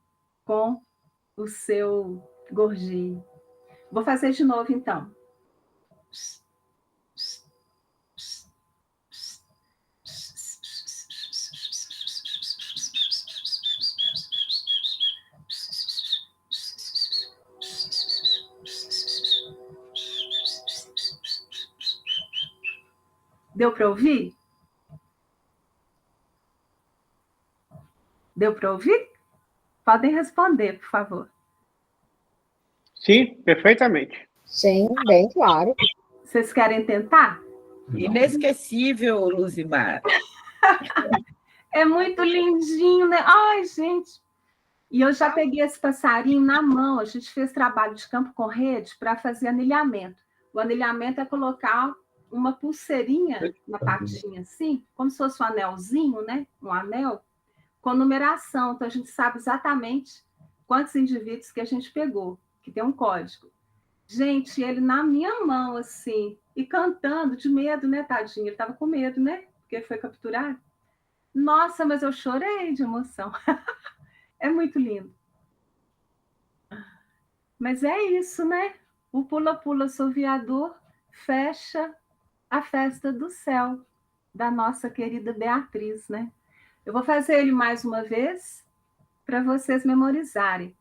[SPEAKER 2] com o seu gorjeio. Vou fazer de novo, então. Deu para ouvir? Deu para ouvir? Podem responder, por favor.
[SPEAKER 3] Sim, perfeitamente.
[SPEAKER 6] Sim, bem claro.
[SPEAKER 2] Vocês querem tentar?
[SPEAKER 9] Inesquecível, Luzimar.
[SPEAKER 2] É muito lindinho, né? Ai, gente. E eu já peguei esse passarinho na mão. A gente fez trabalho de campo com rede para fazer anilhamento. O anilhamento é colocar uma pulseirinha na patinha, assim, como se fosse um anelzinho, né? Um anel, com numeração. Então, a gente sabe exatamente quantos indivíduos que a gente pegou, que tem um código. Gente, ele na minha mão, assim, e cantando de medo, né, tadinho? Ele estava com medo, né? Porque ele foi capturado. Nossa, mas eu chorei de emoção. É muito lindo. Mas é isso, né? O pula-pula assoviador fecha a festa do céu da nossa querida Beatriz, né? Eu vou fazer ele mais uma vez para vocês memorizarem.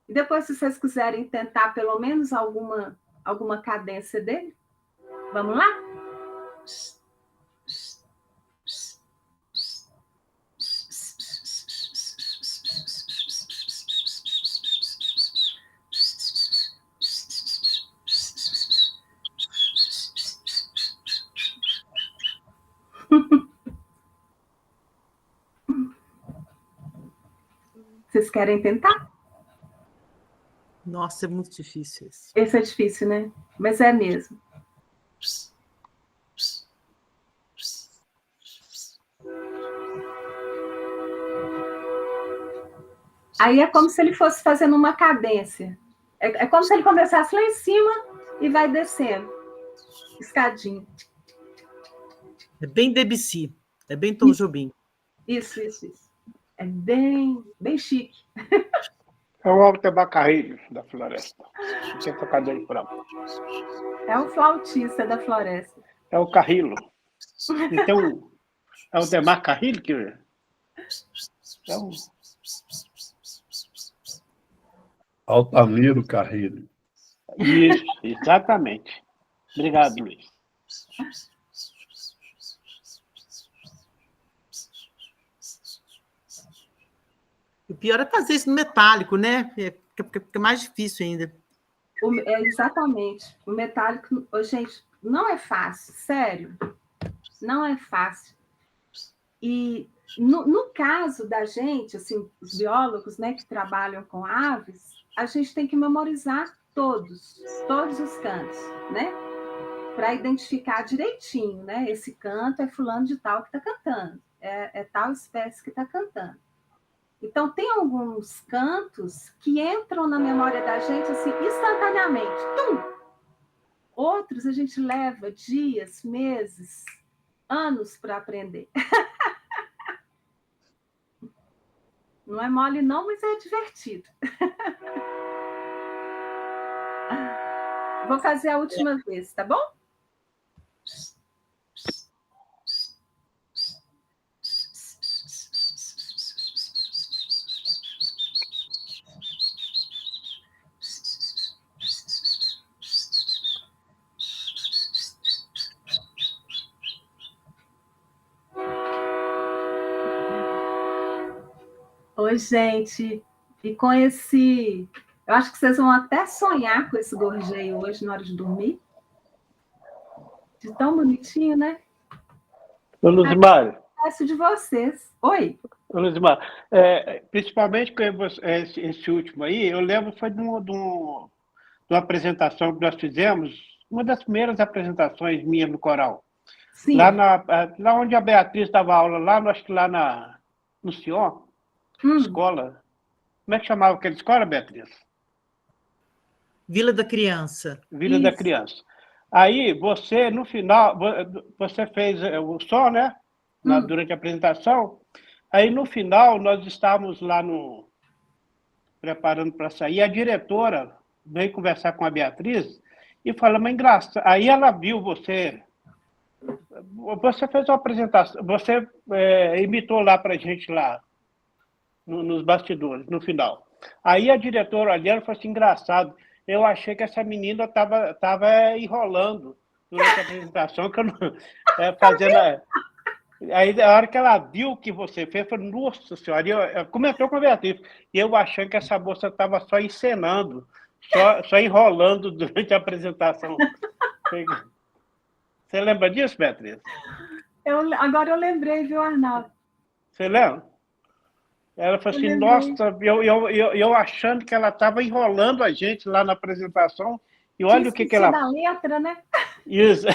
[SPEAKER 2] E depois, se vocês quiserem tentar pelo menos alguma cadência dele, vamos lá? Vocês querem tentar?
[SPEAKER 1] Nossa, é muito difícil esse.
[SPEAKER 2] Esse é difícil, né? Mas é mesmo. Aí é como se ele fosse fazendo uma cadência. É como se ele começasse lá em cima e vai descendo. Escadinha.
[SPEAKER 1] É bem Debussy. É bem Tom Jobim.
[SPEAKER 2] Isso. É bem chique.
[SPEAKER 3] É o Aldemar Carrilho, da Floresta. Você tocador de flauta.
[SPEAKER 2] É o flautista da floresta.
[SPEAKER 3] É o Carrillo. Então, é o Aldemar Carrilho que... É o...
[SPEAKER 10] Altamiro Carrilho.
[SPEAKER 3] Isso, exatamente. Obrigado, Luiz.
[SPEAKER 1] O pior é fazer isso no metálico, né? Fica mais difícil ainda.
[SPEAKER 2] Exatamente. O metálico, gente, não é fácil, sério. Não é fácil. E no caso da gente, assim, os biólogos, né, que trabalham com aves, a gente tem que memorizar todos os cantos, né? Para identificar direitinho, né? Esse canto é fulano de tal que está cantando, é tal espécie que está cantando. Então, tem alguns cantos que entram na memória da gente assim, instantaneamente. Tum! Outros a gente leva dias, meses, anos para aprender. Não é mole, não, mas é divertido. Vou fazer a última vez, tá bom? Oi, gente. E com esse... Eu acho que vocês vão até sonhar com esse gorjeio hoje na hora de dormir. De tão bonitinho, né?
[SPEAKER 3] Ô, Luzimar.
[SPEAKER 2] Peço de vocês. Oi.
[SPEAKER 3] Ô, Luzimar, principalmente com esse último aí, eu lembro foi de uma apresentação que nós fizemos, uma das primeiras apresentações minhas no coral.
[SPEAKER 2] Sim.
[SPEAKER 3] Lá onde a Beatriz dava aula, acho que lá no Sion, escola. Como é que chamava aquela escola, Beatriz?
[SPEAKER 1] Vila da Criança.
[SPEAKER 3] Vila da Criança. Aí, você, no final, você fez o som, né? Durante a apresentação. Aí, no final, nós estávamos lá preparando para sair. A diretora veio conversar com a Beatriz e falou, mas engraçado. Aí ela viu você fez uma apresentação, você imitou lá para a gente lá, nos bastidores, no final. Aí a diretora olhando falou assim, engraçado, eu achei que essa menina estava enrolando durante a apresentação, que eu não, fazendo... Aí, a hora que ela viu o que você fez, falou, nossa senhora, eu comentou com a Beatriz, e eu achando que essa moça estava só encenando, só enrolando durante a apresentação. Você lembra disso, Beatriz?
[SPEAKER 2] Agora eu lembrei, viu, Arnaldo?
[SPEAKER 3] Você lembra? Ela falou assim, nossa, eu achando que ela estava enrolando a gente lá na apresentação, e olha o que ela...
[SPEAKER 2] da letra, né?
[SPEAKER 3] Isso.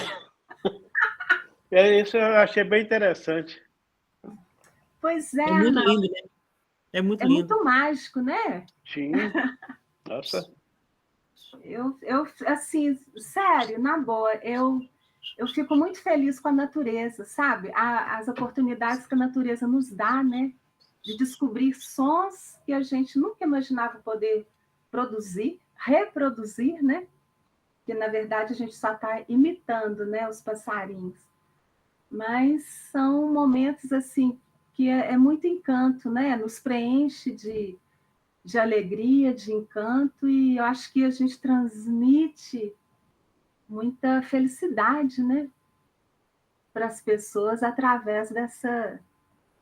[SPEAKER 3] Isso eu achei bem interessante.
[SPEAKER 2] Pois é,
[SPEAKER 1] É muito
[SPEAKER 2] Arnaldo.
[SPEAKER 1] lindo, né? É muito
[SPEAKER 2] lindo. É muito mágico, né?
[SPEAKER 3] Sim. Nossa.
[SPEAKER 2] Eu, assim, sério, na boa, eu fico muito feliz com a natureza, sabe? As oportunidades que a natureza nos dá, né? De descobrir sons que a gente nunca imaginava poder produzir, reproduzir, né? Que, na verdade, a gente só está imitando, né, os passarinhos. Mas são momentos, assim, que é muito encanto, né? Nos preenche de alegria, de encanto, e eu acho que a gente transmite muita felicidade, né? Para as pessoas através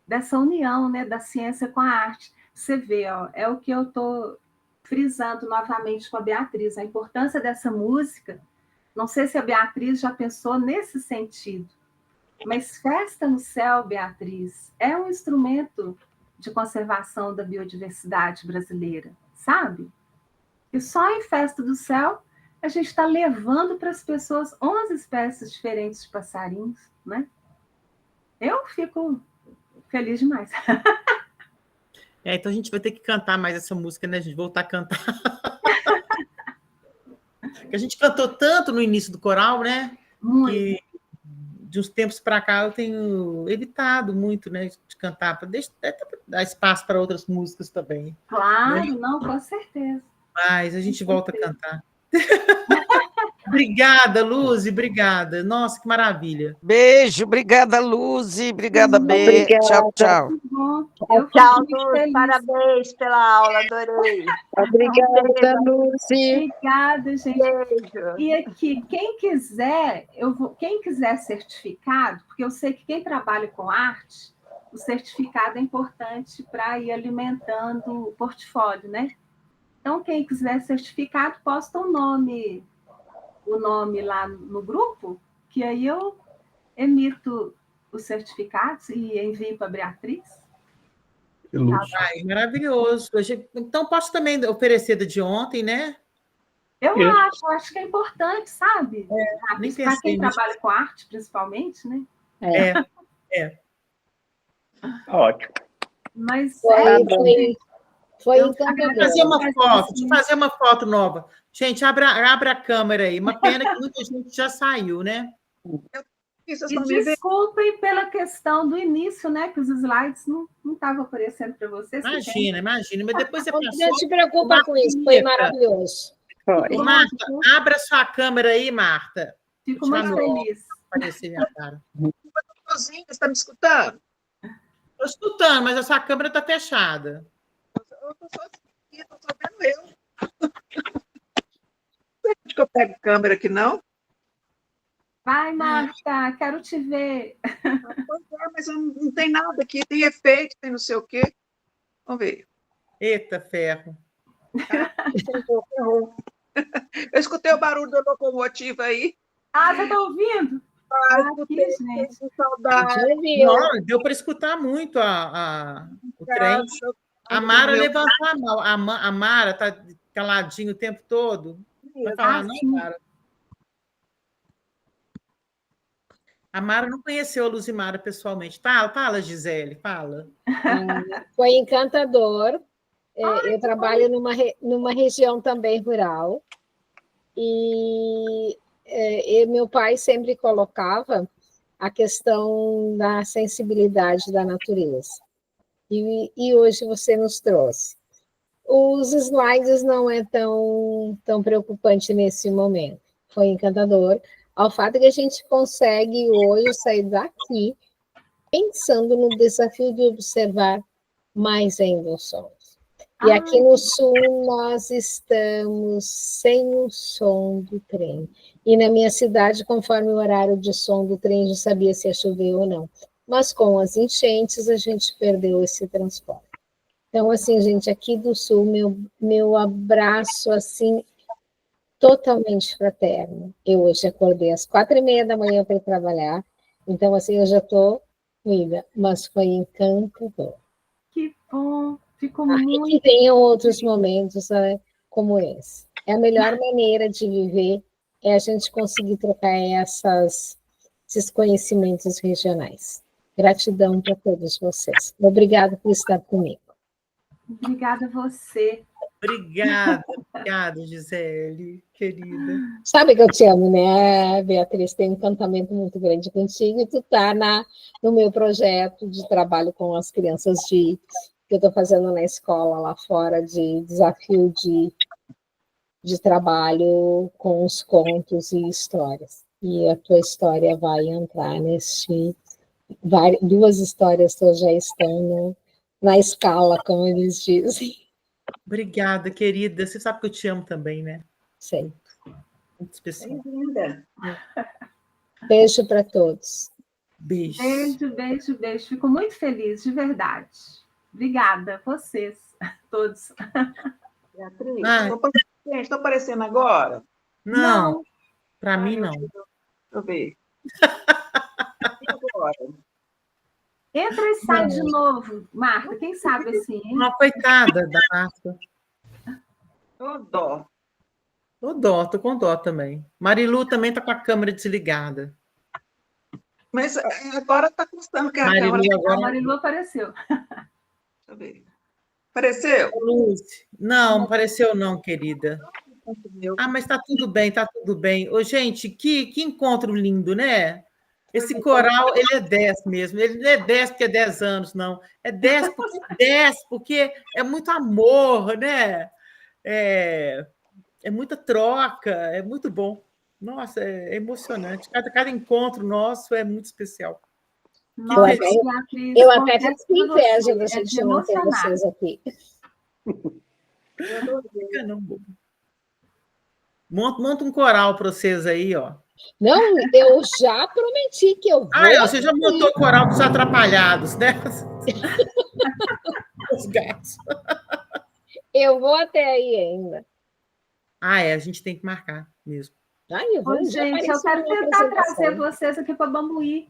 [SPEAKER 2] dessa união, né, da ciência com a arte. Você vê, ó, é o que eu estou frisando novamente com a Beatriz, a importância dessa música. Não sei se a Beatriz já pensou nesse sentido, mas Festa no Céu, Beatriz, é um instrumento de conservação da biodiversidade brasileira, sabe? E só em Festa do Céu a gente está levando para as pessoas 11 espécies diferentes de passarinhos, né? Eu fico feliz demais.
[SPEAKER 1] Então a gente vai ter que cantar mais essa música, né? A gente voltar a cantar. Que a gente cantou tanto no início do coral, né?
[SPEAKER 2] Muito.
[SPEAKER 1] Que de uns tempos para cá eu tenho evitado muito, né, de cantar, para dar espaço para outras músicas também.
[SPEAKER 2] Claro,
[SPEAKER 1] né?
[SPEAKER 2] não, com certeza.
[SPEAKER 1] Mas a gente volta a cantar. Obrigada, Luzi, obrigada. Nossa, que maravilha.
[SPEAKER 10] Beijo, obrigada, Luzi, obrigada, Bê.
[SPEAKER 8] Obrigada.
[SPEAKER 10] Tchau, tchau.
[SPEAKER 8] Tchau, Luzi, parabéns pela aula, adorei.
[SPEAKER 6] Obrigada, Luzi.
[SPEAKER 2] Obrigada, gente.
[SPEAKER 8] Beijo.
[SPEAKER 2] E aqui, quem quiser, quem quiser certificado, porque eu sei que quem trabalha com arte, o certificado é importante para ir alimentando o portfólio, né? Então, quem quiser certificado, posta o nome lá no grupo, que aí eu emito os certificados e envio para a Beatriz.
[SPEAKER 1] Ai, maravilhoso. Então, posso também oferecer da de ontem, né?
[SPEAKER 2] Eu acho que é importante, sabe? Para quem trabalha com arte, principalmente, né?
[SPEAKER 3] Ótimo.
[SPEAKER 2] Mas
[SPEAKER 6] foi encantador.
[SPEAKER 1] Deixa eu fazer uma foto nova. Gente, abra a câmera aí. Uma pena que muita gente já saiu, né?
[SPEAKER 2] E desculpem pela questão do início, né? Que os slides não estavam aparecendo para vocês.
[SPEAKER 1] Imagina. Mas depois você passou.
[SPEAKER 6] Não se preocupa com isso, foi maravilhoso.
[SPEAKER 1] Marta, abra sua câmera aí, Marta.
[SPEAKER 2] Fico muito feliz.
[SPEAKER 1] Aparecer minha cara.
[SPEAKER 9] Você está me escutando?
[SPEAKER 1] Estou escutando, mas a sua câmera está fechada.
[SPEAKER 9] Eu estou sozinha, estou vendo eu. Acho que eu pego câmera aqui, não?
[SPEAKER 2] Vai, Marta, quero te ver.
[SPEAKER 9] Pois é, mas não tem nada aqui, tem efeito, tem não sei o quê. Vamos ver.
[SPEAKER 1] Eita, ferro.
[SPEAKER 9] Eu escutei o barulho da locomotiva aí.
[SPEAKER 2] Ah, você está ouvindo? Aqui, gente.
[SPEAKER 9] Saudade.
[SPEAKER 1] Não, deu para escutar muito o trem. A Mara levantou a mão. A Mara está caladinha o tempo todo. Não vai falar, não, Mara? A Mara não conheceu a Luzimara pessoalmente. Fala, Gisele, fala.
[SPEAKER 6] Foi encantador. Eu trabalho numa região também rural. E meu pai sempre colocava a questão da sensibilidade da natureza. E hoje você nos trouxe. Os slides não é tão preocupante nesse momento. Foi encantador. Ao fato que a gente consegue hoje sair daqui pensando no desafio de observar mais ainda os sons. E aqui no sul nós estamos sem o som do trem. E na minha cidade, conforme o horário de som do trem, já sabia se ia chover ou não. Mas com as enchentes a gente perdeu esse transporte. Então, assim, gente, aqui do sul, meu abraço, assim, totalmente fraterno. Eu hoje acordei às 4h30 da manhã para ir trabalhar, então, assim, eu já estou ida, mas foi encantador.
[SPEAKER 2] Que bom, ficou muito...
[SPEAKER 6] E tenham outros momentos, né, como esse. É a melhor maneira de viver, é a gente conseguir trocar esses conhecimentos regionais. Gratidão para todos vocês. Obrigada por estar comigo.
[SPEAKER 2] Obrigada a você.
[SPEAKER 1] Obrigada, Gisele, querida.
[SPEAKER 6] Sabe que eu te amo, né, Beatriz? Tem um encantamento muito grande contigo e tu está no meu projeto de trabalho com as crianças que eu estou fazendo na escola lá fora, de desafio de trabalho com os contos e histórias. E a tua história vai entrar duas histórias que já estão na escala, como eles dizem.
[SPEAKER 1] Obrigada, querida. Você sabe que eu te amo também, né?
[SPEAKER 6] Sei.
[SPEAKER 1] Muito especial.
[SPEAKER 6] Beijo para todos.
[SPEAKER 1] Beijo.
[SPEAKER 2] Beijo. Fico muito feliz, de verdade. Obrigada, vocês, todos.
[SPEAKER 9] Beatriz, estou aparecendo agora?
[SPEAKER 1] Não. Para mim, não.
[SPEAKER 9] Deixa eu ver. Agora.
[SPEAKER 2] Entra e sai de novo, Marta. Quem sabe assim, hein?
[SPEAKER 1] Uma coitada da Marta.
[SPEAKER 9] Ô, dó.
[SPEAKER 1] Tô dó, tô com dó também. Marilu também está com a câmera desligada.
[SPEAKER 9] Mas agora está custando que a
[SPEAKER 1] Marilu
[SPEAKER 9] câmera...
[SPEAKER 1] agora...
[SPEAKER 2] A Marilu apareceu.
[SPEAKER 9] Deixa eu ver. Apareceu?
[SPEAKER 1] Lúcia. Não apareceu não, querida. Ah, mas tá tudo bem, tá tudo bem. Ô, gente, que encontro lindo, né? Esse coral, ele é 10 mesmo. Ele não é 10 porque é 10 anos, não. É 10 porque é muito amor, né? É muita troca, é muito bom. Nossa, é emocionante. Cada encontro nosso é muito especial.
[SPEAKER 2] Nossa,
[SPEAKER 6] eu até fico com inveja da gente não ter vocês aqui.
[SPEAKER 1] Não, bobo. Monta um coral para vocês aí, ó.
[SPEAKER 6] Não, eu já prometi que eu vou.
[SPEAKER 1] Você já montou o coral dos atrapalhados, né? Os gatos.
[SPEAKER 6] Eu vou até aí ainda.
[SPEAKER 1] A gente tem que marcar mesmo.
[SPEAKER 6] Eu vou
[SPEAKER 2] gente, eu quero tentar trazer vocês aqui para Bambuí.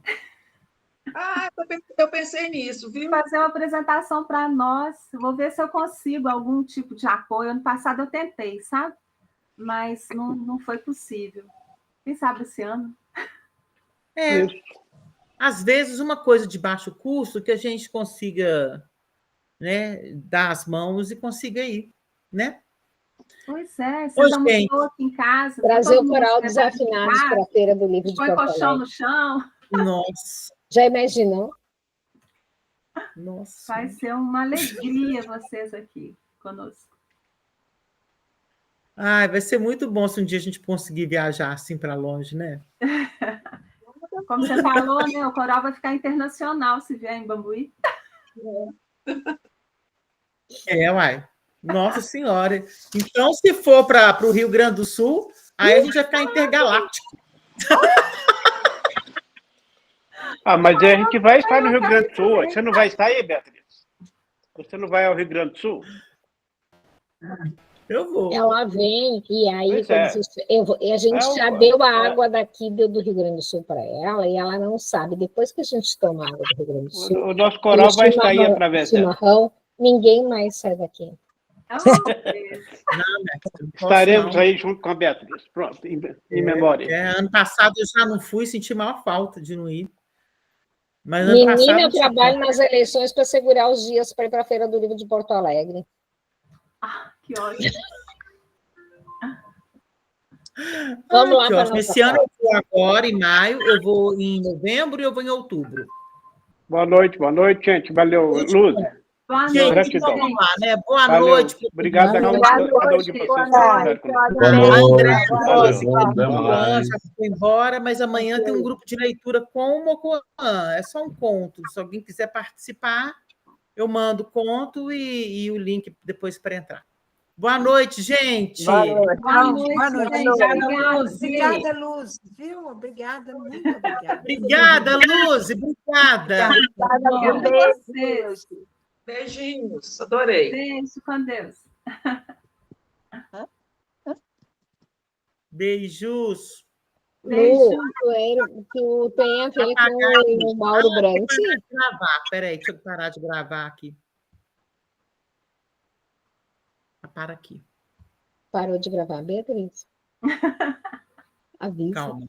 [SPEAKER 9] Eu pensei nisso, viu?
[SPEAKER 2] Fazer uma apresentação para nós. Vou ver se eu consigo algum tipo de apoio. Ano passado eu tentei, sabe? Mas não foi possível. Quem sabe esse ano?
[SPEAKER 1] Às vezes, uma coisa de baixo custo que a gente consiga, né, dar as mãos e consiga ir, né?
[SPEAKER 2] Pois é, vocês estão muito aqui em casa.
[SPEAKER 6] Trazer o coral Desafinados para a Feira do Livro de Porto Alegre.
[SPEAKER 2] Põe colchão no chão.
[SPEAKER 1] Nossa.
[SPEAKER 6] Já imaginou?
[SPEAKER 1] Nossa.
[SPEAKER 2] Vai ser uma alegria vocês aqui conosco.
[SPEAKER 1] Vai ser muito bom se um dia a gente conseguir viajar assim para longe, né?
[SPEAKER 2] Como você falou, né? O coral vai ficar internacional se vier em Bambuí.
[SPEAKER 1] Uai. Nossa Senhora. Então, se for para o Rio Grande do Sul, aí a gente vai ficar intergaláctico.
[SPEAKER 3] Mas a gente vai estar no Rio Grande do Sul. Você não vai estar aí, Beatriz? Você não vai ao Rio Grande do Sul?
[SPEAKER 1] Eu vou.
[SPEAKER 6] Ela vem, e aí a gente já deu a água daqui do Rio Grande do Sul para ela, e ela não sabe. Depois que a gente toma a água do Rio Grande do Sul,
[SPEAKER 3] o nosso coral vai estar aí atravessando.
[SPEAKER 6] Chimarrão, ninguém mais sai daqui.
[SPEAKER 3] Estaremos aí junto com a Beatriz. Pronto, em memória.
[SPEAKER 1] Ano passado eu já não fui, senti maior falta de não ir. Mas
[SPEAKER 6] Menina, eu trabalho nas eleições para segurar os dias para ir para a Feira do Livro de Porto Alegre.
[SPEAKER 2] Que ótimo.
[SPEAKER 6] Vamos lá para
[SPEAKER 1] Esse ano eu vou agora, em maio, eu vou em novembro e eu vou em outubro.
[SPEAKER 3] Boa noite, gente. Valeu, Luz.
[SPEAKER 2] Boa
[SPEAKER 1] noite. Vamos lá, né? Boa
[SPEAKER 3] Valeu.
[SPEAKER 1] noite.
[SPEAKER 3] Obrigado a cada um de vocês.
[SPEAKER 1] André já foi embora, mas amanhã tem um grupo de leitura com o Mocoan. É só um conto. Se alguém quiser participar, eu mando o conto e o link depois para entrar. Boa noite, gente.
[SPEAKER 8] Boa noite.
[SPEAKER 2] Boa noite.
[SPEAKER 8] Obrigada, Luz. Viu? Obrigada, muito obrigada.
[SPEAKER 1] Obrigada, Luz. Obrigada.
[SPEAKER 2] Obrigada a vocês.
[SPEAKER 9] Beijinhos, adorei.
[SPEAKER 2] Beijo com Deus.
[SPEAKER 1] Beijos.
[SPEAKER 6] Tu tem a ver com o Mauro Brandt?
[SPEAKER 1] Peraí, deixa eu parar de gravar aqui. Para aqui.
[SPEAKER 6] Parou de gravar, Beatriz? Avisa.
[SPEAKER 1] Calma.